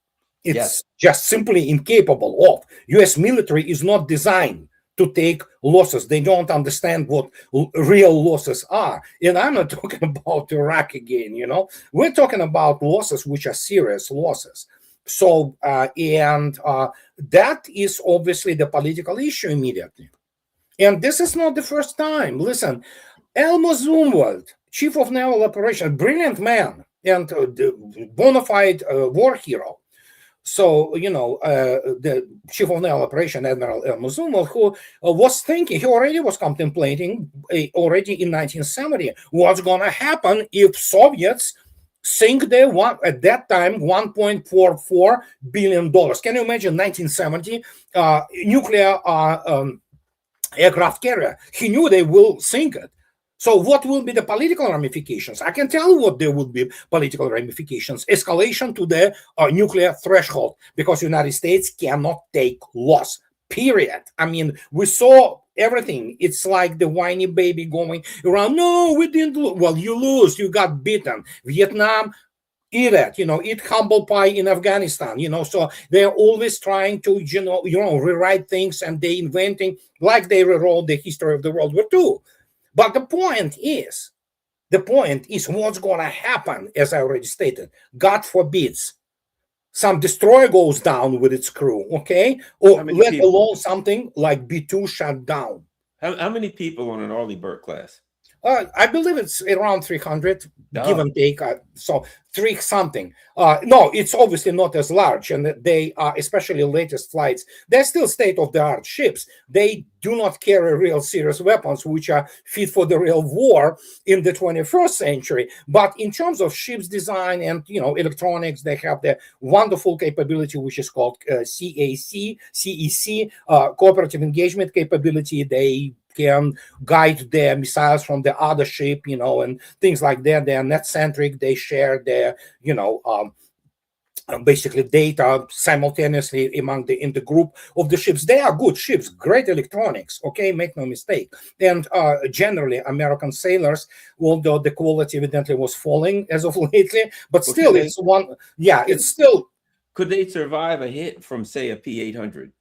[SPEAKER 2] It's just simply incapable of. U.S. military is not designed to take losses. They don't understand what real losses are. And I'm not talking about Iraq again, We're talking about losses which are serious losses. So, that is obviously the political issue immediately. And this is not the first time. Listen, Elmo Zumwalt, chief of naval operations, brilliant man and bona fide war hero. So, the chief of naval operation, Admiral Muzumov, who was thinking, he already was contemplating already in 1970 what's going to happen if Soviets sink at that time $1.44 billion. Can you imagine 1970 nuclear aircraft carrier? He knew they will sink it. So what will be the political ramifications? I can tell you what there will be political ramifications. Escalation to the nuclear threshold, because the United States cannot take loss, period. I mean, we saw everything. It's like the whiny baby going around, no, we didn't lose. Well, you lose, you got beaten. Vietnam, eat it, eat humble pie in Afghanistan, so they're always trying to, rewrite things, and they inventing, like they rewrote the history of the World War II. But the point is what's going to happen, as I already stated. God forbids some destroyer goes down with its crew, okay? Or let alone something like B-2 shut down.
[SPEAKER 1] How many people on an Arleigh Burke class?
[SPEAKER 2] I believe it's around 300, give
[SPEAKER 1] Oh,
[SPEAKER 2] and take. So three something. No, it's obviously not as large, and they are, especially latest flights, they're still state-of-the-art ships. They do not carry real serious weapons, which are fit for the real war in the 21st century. But in terms of ships design and electronics, they have the wonderful capability, which is called CEC, cooperative engagement capability. They can guide their missiles from the other ship, and things like that. They are net centric. They share their, basically data simultaneously in the group of the ships. They are good ships, great electronics. Okay, make no mistake. And generally, American sailors, although the quality evidently was falling as of lately, but still, it's one. Yeah, it's still.
[SPEAKER 1] Could they survive a hit from, say, a P-800?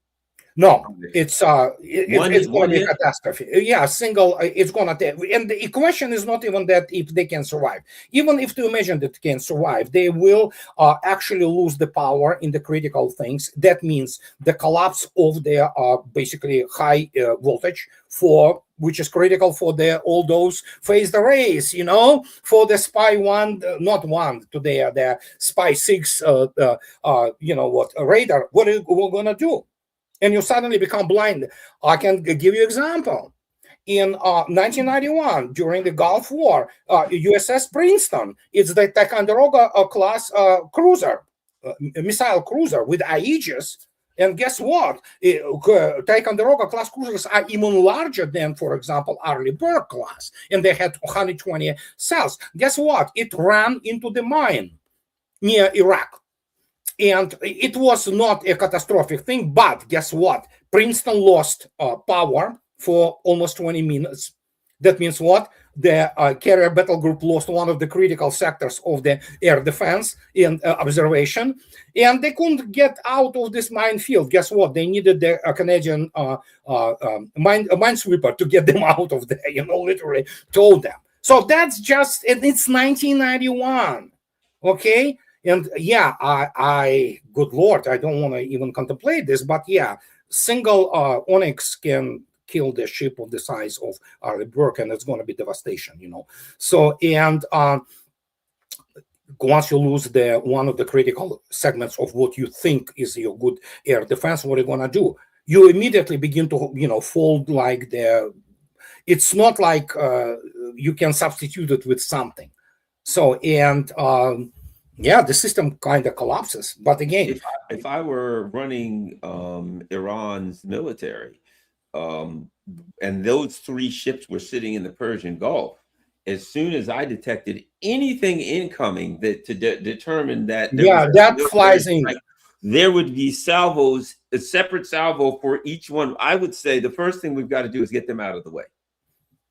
[SPEAKER 2] No, it's going to be a
[SPEAKER 1] hit?
[SPEAKER 2] catastrophe. Yeah, single. It's going to take. And the question is not even that if they can survive. Even if to imagine that they can survive, they will actually lose the power in the critical things. That means the collapse of their basically high voltage which is critical for all those phased arrays, for the Spy 1, not 1 today, the Spy 6, radar. What are we going to do? And you suddenly become blind. I can give you an example. In 1991, during the Gulf War, USS Princeton, it's the Ticonderoga class cruiser, missile cruiser with Aegis. And guess what? Ticonderoga class cruisers are even larger than, for example, Arleigh Burke class. And they had 120 cells. Guess what? It ran into the mine near Iraq. And it was not a catastrophic thing, but guess what? Princeton lost power for almost 20 minutes. That means what? The carrier battle group lost one of the critical sectors of the air defense in observation, and they couldn't get out of this minefield. Guess what? They needed the Canadian minesweeper to get them out of there, literally told them. So that's just, it's 1991, okay? And yeah, I good Lord, I don't want to even contemplate this, but yeah, single Onyx can kill the ship of the size of Arleigh Burke, and it's going to be devastation, So, and once you lose one of the critical segments of what you think is your good air defense, what are you going to do? You immediately begin to, fold like it's not like you can substitute it with something. So, and yeah, the system kind of collapses. But again,
[SPEAKER 1] if I were running Iran's military, and those three ships were sitting in the Persian Gulf, as soon as I detected anything incoming to determine that
[SPEAKER 2] that flies in.
[SPEAKER 1] There would be salvos, a separate salvo for each one. I would say the first thing we've got to do is get them out of the way.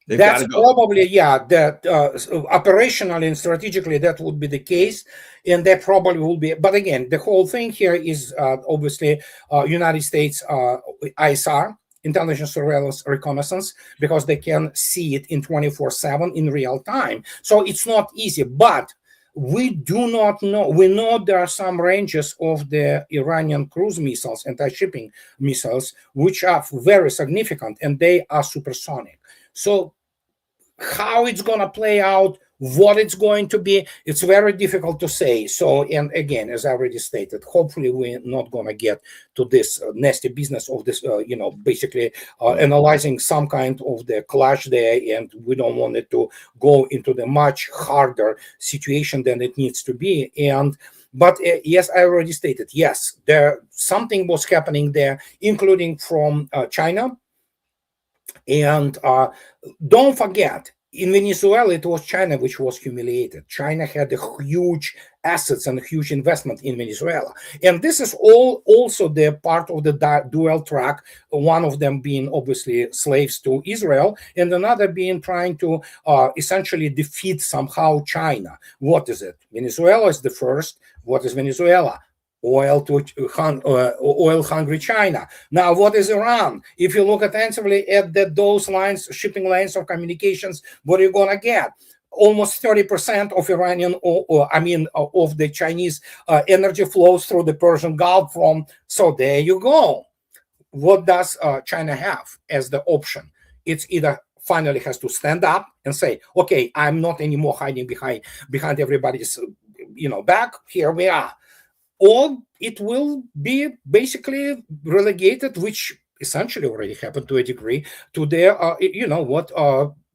[SPEAKER 2] That's probably, that operationally and strategically that would be the case, and that probably will be. But again, the whole thing here is obviously United States ISR, intelligence, surveillance, reconnaissance, because they can see it in 24/7 in real time. So it's not easy, but we do not know. We know there are some ranges of the Iranian cruise missiles, anti-shipping missiles, which are very significant, and they are supersonic. So how it's going to play out, what it's going to be, it's very difficult to say. So, and again, as I already stated, hopefully we're not going to get to this nasty business of this, basically analyzing some kind of the clash there, and we don't want it to go into the much harder situation than it needs to be. But yes, I already stated, yes, something was happening there, including from China. And don't forget, in Venezuela, it was China which was humiliated. China had a huge assets and huge investment in Venezuela. And this is all also the part of the dual track, one of them being obviously slaves to Israel, and another being trying to essentially defeat somehow China. What is it? Venezuela is the first. What is Venezuela? Oil-hungry China. Now, what is Iran? If you look attentively at those lines, shipping lanes of communications, what are you going to get? Almost 30% of Iranian, of the Chinese energy flows through the Persian Gulf so there you go. What does China have as the option? It's either finally has to stand up and say, okay, I'm not anymore hiding behind everybody's back. Here we are. Or it will be basically relegated, which essentially already happened to a degree, to their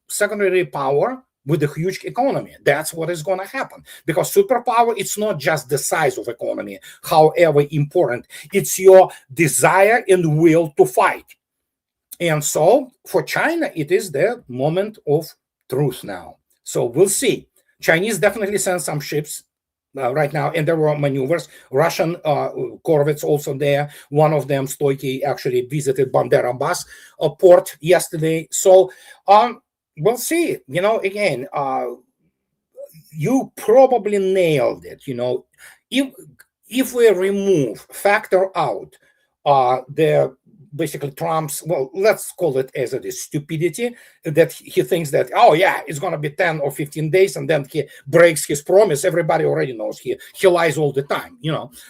[SPEAKER 2] secondary power with a huge economy. That's what is going to happen, because superpower, it's not just the size of economy, however important, it's your desire and will to fight. And so for China, it is the moment of truth now. So we'll see. Chinese definitely send some ships right now, and there were maneuvers. Russian corvettes also there. One of them, Stoiky, actually visited Bandarabas port yesterday. So we'll see. Again, you probably nailed it. If we factor out the basically Trump's, well, let's call it as it is, stupidity, that he thinks that, oh yeah, it's going to be 10 or 15 days, and then he breaks his promise. Everybody already knows he lies all the time,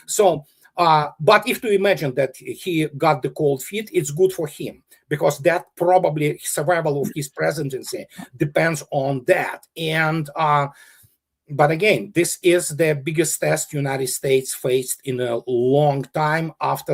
[SPEAKER 2] So, but if to imagine that he got the cold feet, it's good for him, because that probably survival of his presidency depends on that. And but again, this is the biggest test United States faced in a long time after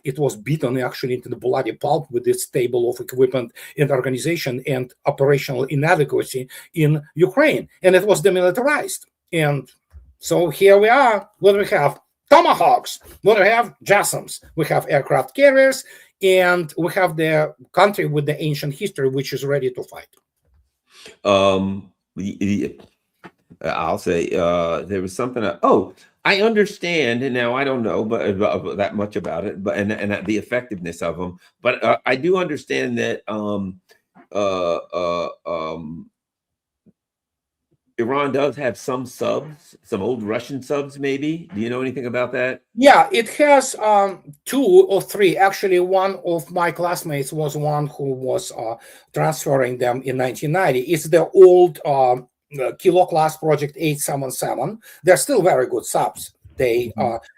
[SPEAKER 2] it was beaten actually into the bloody pulp with this table of equipment and organization and operational inadequacy in Ukraine. And it was demilitarized. And so here we are. What do we have? Tomahawks. What do we have? JASSMs. We have aircraft carriers, and we have the country with the ancient history, which is ready to fight.
[SPEAKER 1] I'll say there was something. I understand, and now I don't know, but that much about it, but and the effectiveness of them. But I do understand that Iran does have some subs, some old Russian subs, maybe. Do you know anything about that?
[SPEAKER 2] Yeah, it has 2 or 3. Actually, one of my classmates was one who was transferring them in 1990. It's the old Kilo class Project 877. They're still very good subs. They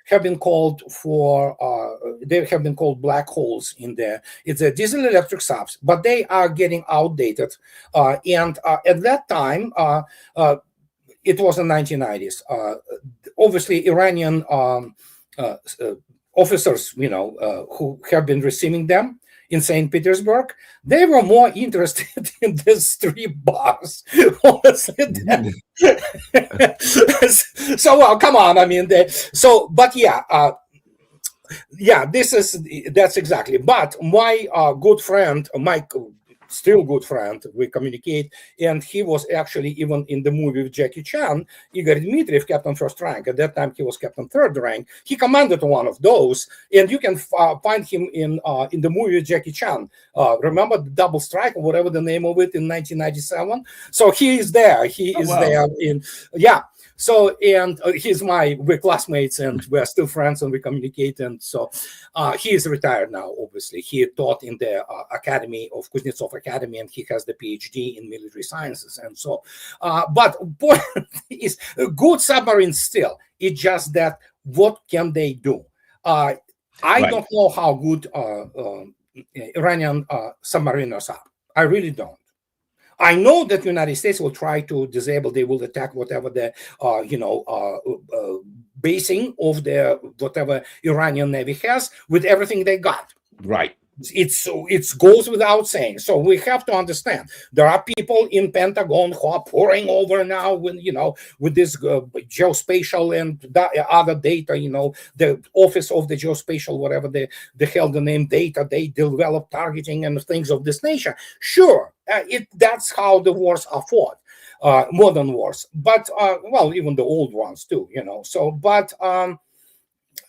[SPEAKER 2] have been called black holes in there. It's a diesel electric subs, but they are getting outdated. And at that time, it was in the 1990s. Obviously, Iranian officers, who have been receiving them in St. Petersburg, they were more interested in these 3 bars. So, well, come on. I mean, but yeah, that's exactly. But my good friend, Mike, still good friend, we communicate, and he was actually even in the movie with Jackie Chan, Igor Dmitriev, Captain First Rank. At that time, he was Captain Third Rank. He commanded one of those, and you can find him in the movie with Jackie Chan. Remember the Double Strike, or whatever the name of it, in 1997? So he is there. He is there in, yeah. So, and we're classmates, and we're still friends, and we communicate. And so he is retired now, obviously. He taught in the Academy of Kuznetsov Academy, and he has the PhD in military sciences. And so, but point is, good submarines still. It's just that, what can they do? I don't know how good Iranian submariners are. I really don't. I know that the United States will try to disable, they will attack whatever the, basing of the whatever Iranian Navy has with everything they got.
[SPEAKER 1] Right.
[SPEAKER 2] It goes without saying. So we have to understand there are people in Pentagon who are pouring over now with this geospatial and other data, the Office of the Geospatial, whatever the hell the name, data, they develop targeting and things of this nature. Sure, that's how the wars are fought, modern wars, but even the old ones too, So, but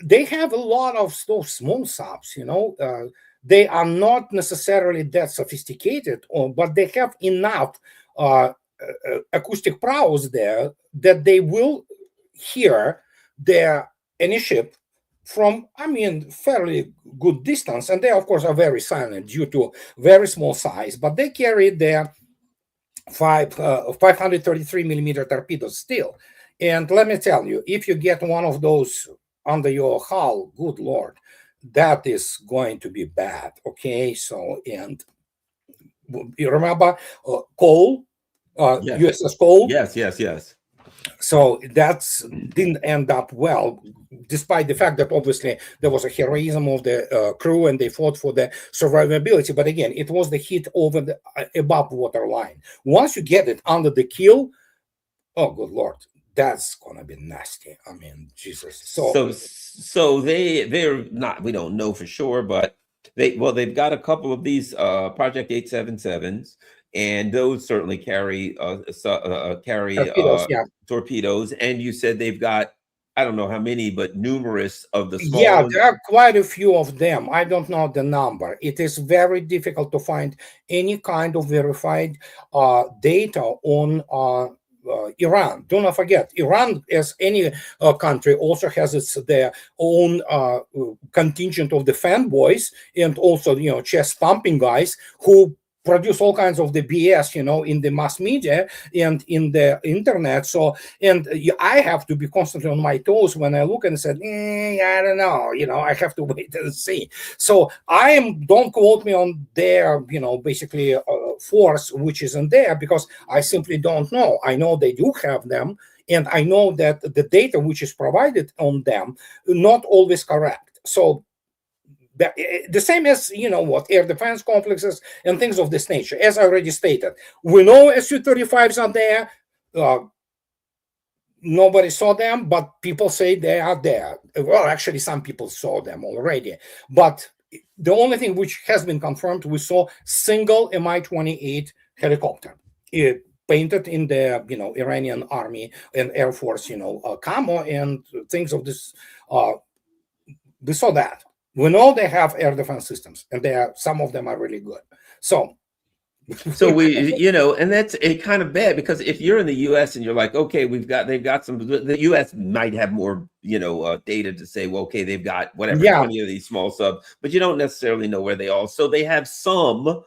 [SPEAKER 2] they have a lot of those small subs, they are not necessarily that sophisticated, but they have enough acoustic prowess there that they will hear any ship from, fairly good distance. And they, of course, are very silent due to very small size, but they carry their 533 millimeter torpedoes still. And let me tell you, if you get one of those under your hull, good Lord, that is going to be bad. Okay, so, and You remember Cole,
[SPEAKER 1] Yes.
[SPEAKER 2] USS Cole?
[SPEAKER 1] Yes.
[SPEAKER 2] So that didn't end up well, despite the fact that obviously there was a heroism of the crew and they fought for the survivability. But again, it was the hit over the above water line. Once you get it under the keel, oh good Lord, that's gonna be nasty. I mean, Jesus.
[SPEAKER 1] So they're not. We don't know for sure, but they've got a couple of these Project 877s, and those certainly carry
[SPEAKER 2] Torpedoes, yeah.
[SPEAKER 1] torpedoes. And you said they've got, I don't know how many, but numerous of the small
[SPEAKER 2] Yeah,
[SPEAKER 1] ones.
[SPEAKER 2] there are quite a few of them. I don't know the number. It is very difficult to find any kind of verified data on Iran. Do not forget, Iran, as any country, also has their own contingent of the fanboys and also, chest pumping guys who produce all kinds of the BS, in the mass media and in the internet. So, and I have to be constantly on my toes when I look and said, I don't know, I have to wait and see. So don't quote me on their, basically force, which isn't there, because I simply don't know. I know they do have them. And I know that the data which is provided on them, not always correct. So, the same as air defense complexes and things of this nature. As I already stated, we know Su-35s are there. Nobody saw them, but people say they are there. Well, actually, some people saw them already. But the only thing which has been confirmed, we saw single Mi-28 helicopter. It painted in the Iranian army and air force camo and things of this. We saw that. We know they have air defense systems, and some of them are really good. So
[SPEAKER 1] we, and that's kind of bad, because if you're in the U.S. and you're like, okay, they've got some. The U.S. might have more, data to say, well, okay, they've got whatever 20 of these small subs, but you don't necessarily know where they are. So they have some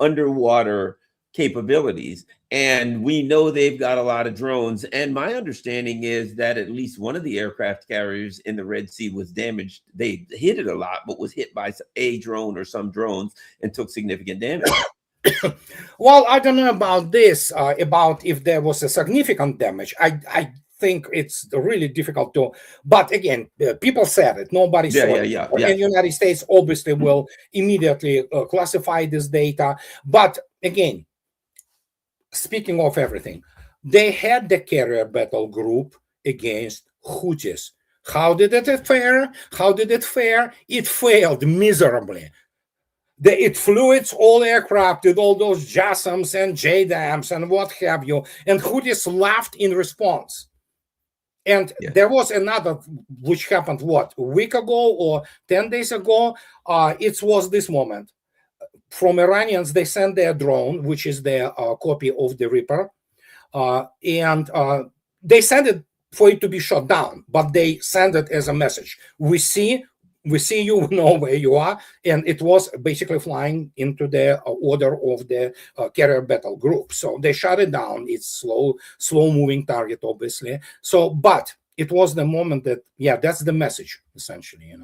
[SPEAKER 1] underwater capabilities, and we know they've got a lot of drones. And my understanding is that at least one of the aircraft carriers in the Red Sea was damaged. They hit it a lot, but was hit by a drone or some drones and took significant damage.
[SPEAKER 2] Well, I don't know about this, about if there was a significant damage. I think it's really difficult to, but again, people said it, nobody saw it.
[SPEAKER 1] Yeah.
[SPEAKER 2] And the United States obviously will immediately classify this data. But again, speaking of everything, they had the carrier battle group against Houthis. How did it fare? It failed miserably. It flew its all aircraft with all those JASSMs and JDAMs and what have you, and Houthis laughed in response. And there was another, which happened, a week ago or 10 days ago? It was this moment. From Iranians, they sent their drone, which is their copy of the Reaper, and they sent it for it to be shot down, but they sent it as a message. We see you, we know where you are, and it was basically flying into the order of the carrier battle group. So they shut it down. It's slow moving target, obviously. So, but it was the moment that, that's the message, essentially,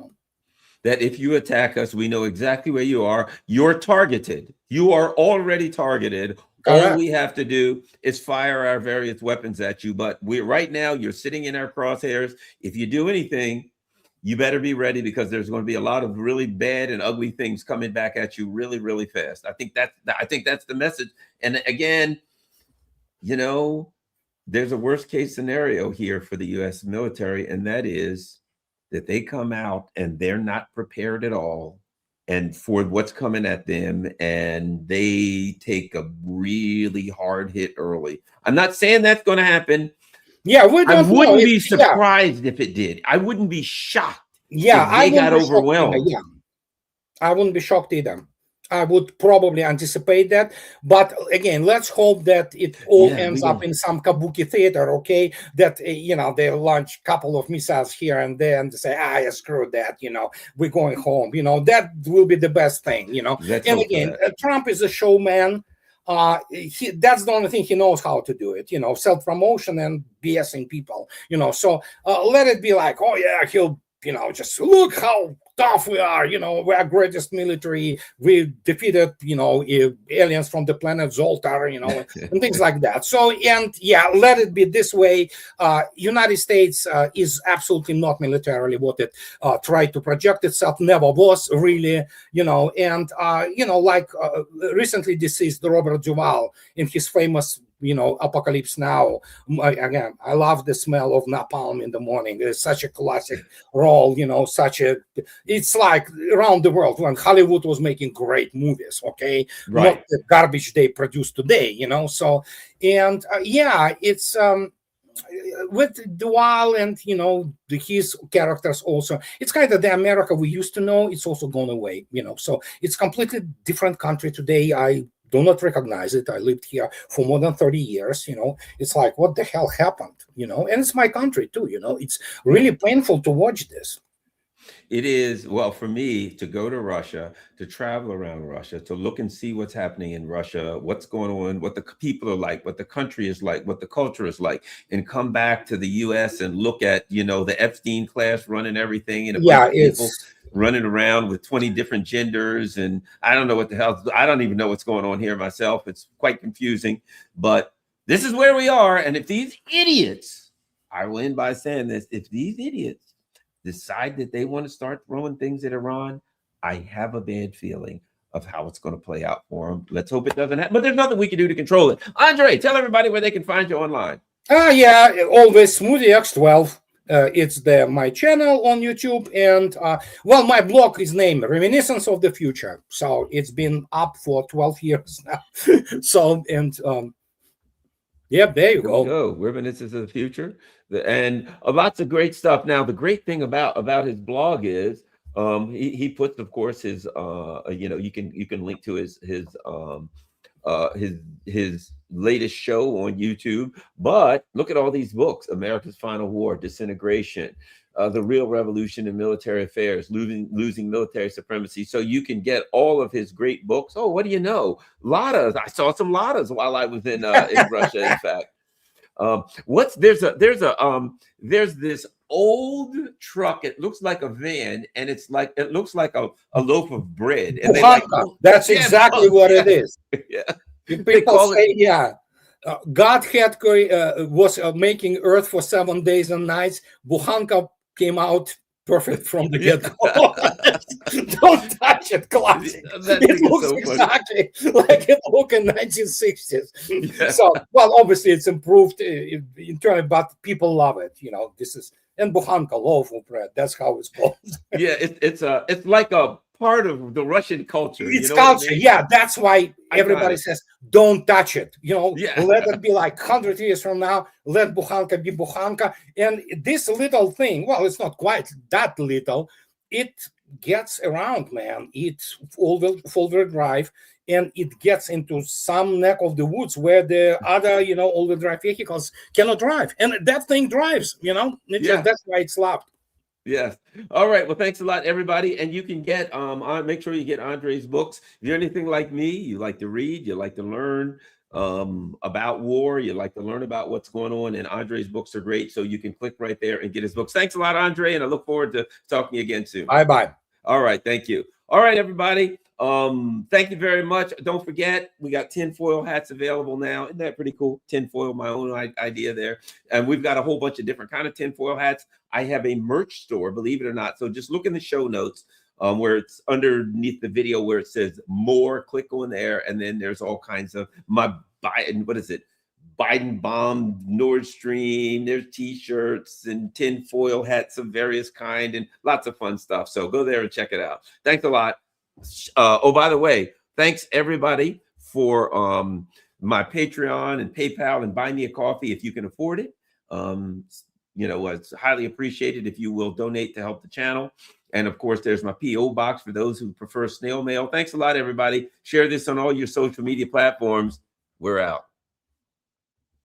[SPEAKER 1] That if you attack us, we know exactly where you are. You're targeted. You are already targeted. Correct. All we have to do is fire our various weapons at you. But right now, you're sitting in our crosshairs. If you do anything, you better be ready, because there's going to be a lot of really bad and ugly things coming back at you really, really fast. I think that's the message. And again, there's a worst case scenario here for the U.S. military, and that is that they come out and they're not prepared at all, and for what's coming at them, and they take a really hard hit early. I'm not saying that's going to happen.
[SPEAKER 2] Yeah,
[SPEAKER 1] I wouldn't be surprised if it did. I wouldn't be shocked.
[SPEAKER 2] Yeah,
[SPEAKER 1] if they got overwhelmed.
[SPEAKER 2] I wouldn't be shocked either. I would probably anticipate that. But again, let's hope that it all ends up in some kabuki theater, okay? That, they launch a couple of missiles here and there and say, screw that, we're going home. That will be the best thing, And again, Trump is a showman. That's the only thing he knows how to do it, self-promotion and BSing people, So let it be like, he'll, just look how tough we are, we are greatest military, we defeated, aliens from the planet Zoltar, and things like that. So, and yeah, let it be this way. United States is absolutely not militarily what it tried to project itself, never was really, and, like recently deceased Robert Duvall in his famous Apocalypse Now. Again, I love the smell of napalm in the morning. It's such a classic role, it's like around the world when Hollywood was making great movies, okay?
[SPEAKER 1] Right.
[SPEAKER 2] Not the garbage they produce today, so, and it's with Duval and his characters also, it's kind of the America we used to know. It's also gone away, so it's completely different country today. I do not recognize it. I lived here for more than 30 years. It's like, what the hell happened? And it's my country too. It's really painful to watch this.
[SPEAKER 1] It is, well, for me to go to Russia, to travel around Russia, to look and see what's happening in Russia, what's going on, what the people are like, what the country is like, what the culture is like, and come back to the US and look at, the Epstein class running everything and a bunch of people running around with 20 different genders. And I don't know what the hell, I don't even know what's going on here myself. It's quite confusing, but this is where we are. And if these idiots, I will end by saying this, if these idiots decide that they want to start throwing things at Iran, I have a bad feeling of how it's going to play out for them. Let's hope it doesn't happen, but there's nothing we can do to control it. Andrei, tell everybody where they can find you online.
[SPEAKER 2] Always Smoothie X12. It's my channel on YouTube, and my blog is named Reminiscence of the Future. So it's been up for 12 years now. So, and there you go.
[SPEAKER 1] Reminiscences of the Future, and lots of great stuff. Now, the great thing about his blog is he puts, of course, his you can link to his latest show on YouTube. But look at all these books: America's Final War, Disintegration, The Real Revolution in Military Affairs, Losing Military Supremacy. So you can get all of his great books. Oh, what do you know? Ladas. I saw some Ladas while I was in Russia. In fact, there's this old truck. It looks like a van, and it looks like a loaf of bread. And
[SPEAKER 2] that's exactly what it is.
[SPEAKER 1] Yeah.
[SPEAKER 2] People say, God was making Earth for 7 days and nights. Bukhanka came out perfect from the get-go. Don't touch it, classic. It looks exactly like it looked in 1960s. Yeah. So, obviously it's improved in turn, but people love it. This is, and Bukhanka, loaf of bread. That's how it's called.
[SPEAKER 1] Yeah, it's like a part of the Russian culture.
[SPEAKER 2] It's culture. I mean? Yeah, that's why everybody says, don't touch it. Let it be like 100 years from now. Let Bukhanka be Bukhanka. And this little thing, it's not quite that little. It gets around, man. It's four-wheel drive, and it gets into some neck of the woods where the other, all-wheel drive vehicles cannot drive. And that thing drives, that's why it's loved.
[SPEAKER 1] Yes. All right. Well, thanks a lot, everybody. And you can get make sure you get Andrei's books. If you're anything like me, you like to read, you like to learn about war, you like to learn about what's going on, and Andrei's books are great. So you can click right there and get his books. Thanks a lot, Andrei, and I look forward to talking again soon.
[SPEAKER 2] Bye.
[SPEAKER 1] All right. Thank you. All right, everybody. Thank you very much. Don't forget, we got tinfoil hats available now. Isn't that pretty cool? Tinfoil, my own idea there. And we've got a whole bunch of different kind of tinfoil hats. I have a merch store, believe it or not. So just look in the show notes where it's underneath the video where it says more. Click on there, and then there's all kinds of my Biden bomb, Nord Stream. There's t-shirts and tinfoil hats of various kind and lots of fun stuff. So go there and check it out. Thanks a lot. By the way, thanks everybody for my Patreon and PayPal and Buy Me a Coffee if you can afford it. It's highly appreciated if you will donate to help the channel. And of course, there's my P.O. box for those who prefer snail mail. Thanks a lot, everybody. Share this on all your social media platforms. We're out.